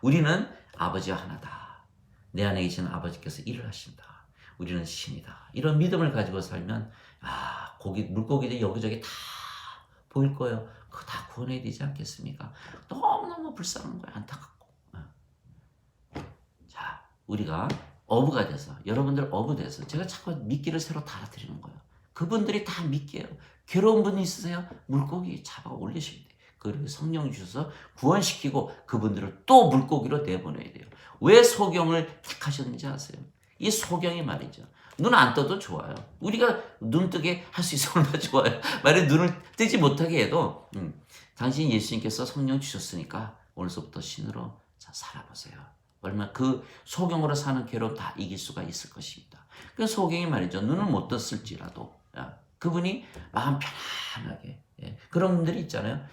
우리는 아버지와 하나다. 내 안에 계신 아버지께서 일을 하신다. 우리는 신이다. 이런 믿음을 가지고 살면 물고기들 여기저기 다 보일 거예요. 그거 다 구원해야 되지 않겠습니까? 너무너무 불쌍한 거예요. 안타깝고. 자, 우리가 어부가 돼서 여러분들 어부 돼서 제가 자꾸 미끼를 새로 달아드리는 거예요. 그분들이 다 미끼예요. 괴로운 분이 있으세요? 물고기 잡아 올리셔야 돼요. 그리고 성령 주셔서 구원시키고 그분들을 또 물고기로 내보내야 돼요. 왜 소경을 택하셨는지 아세요? 이 소경이 말이죠. 눈 안 떠도 좋아요. 우리가 눈 뜨게 할 수 있어 얼마나 좋아요. 만약에 눈을 뜨지 못하게 해도 당신 예수님께서 성령 주셨으니까 오늘서부터 신으로 살아보세요. 얼마나 그 소경으로 사는 괴로움 다 이길 수가 있을 것입니다. 그 소경이 말이죠. 눈을 못 떴을지라도 그분이 마음 편안하게 그런 분들이 있잖아요.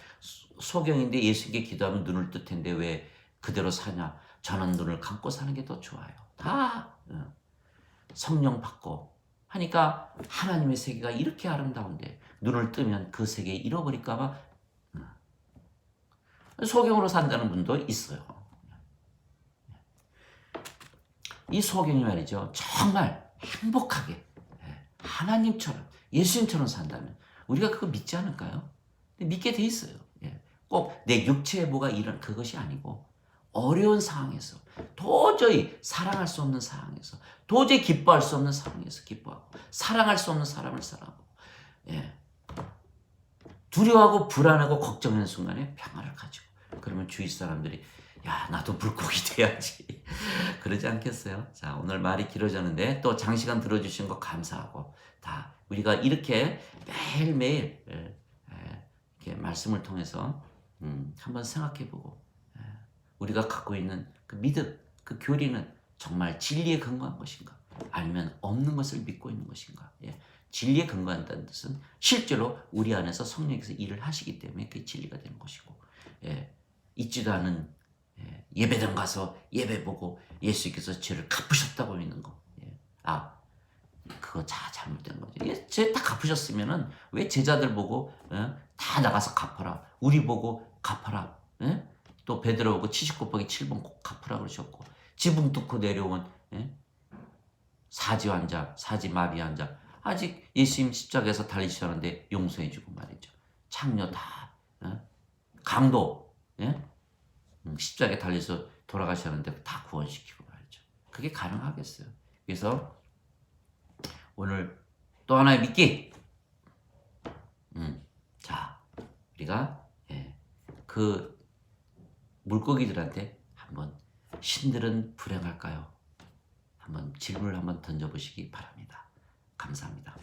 소경인데 예수님께 기도하면 눈을 뜰 텐데 왜 그대로 사냐. 저는 눈을 감고 사는 게 더 좋아요. 다 성령 받고 하니까 하나님의 세계가 이렇게 아름다운데 눈을 뜨면 그 세계에 잃어버릴까 봐 소경으로 산다는 분도 있어요. 이 소경이 말이죠. 정말 행복하게 하나님처럼 예수님처럼 산다면 우리가 그거 믿지 않을까요? 믿게 돼 있어요. 꼭 내 육체에 뭐가 이런 그것이 아니고 어려운 상황에서 도저히 사랑할 수 없는 상황에서 도저히 기뻐할 수 없는 상황에서 기뻐하고 사랑할 수 없는 사람을 사랑하고 두려워하고 불안하고 걱정하는 순간에 평화를 가지고 그러면 주위 사람들이 야 나도 물고기 돼야지 그러지 않겠어요? 자 오늘 말이 길어졌는데 또 장시간 들어주신 거 감사하고 다 우리가 이렇게 매일매일 이렇게 말씀을 통해서 한번 생각해보고 우리가 갖고 있는 그 믿음, 그 교리는 정말 진리에 근거한 것인가? 아니면 없는 것을 믿고 있는 것인가? 진리에 근거한다는 뜻은 실제로 우리 안에서 성령께서 일을 하시기 때문에 그게 진리가 되는 것이고 있지도 않은 예배당 가서 예배 보고 예수께서 죄를 갚으셨다고 믿는 거. 그거 다 잘못된 거죠. 죄 다 갚으셨으면은 왜 제자들 보고 다 나가서 갚아라. 우리 보고 갚아라. 또 베드로 보고 79곱하기 7번 꼭 갚으라 그러셨고 지붕 뚫고 내려온 사지 환자, 사지 마비 환자 아직 예수님 십자가에서 달리시는데 용서해주고 말이죠. 창녀 다 강도 십자가에 달려서 돌아가셨는데 다 구원시키고 말이죠. 그게 가능하겠어요. 그래서 오늘 또 하나의 미끼. 자, 우리가 그 물고기들한테 한번 신들은 불행할까요? 한번 질문을 한번 던져보시기 바랍니다. 감사합니다.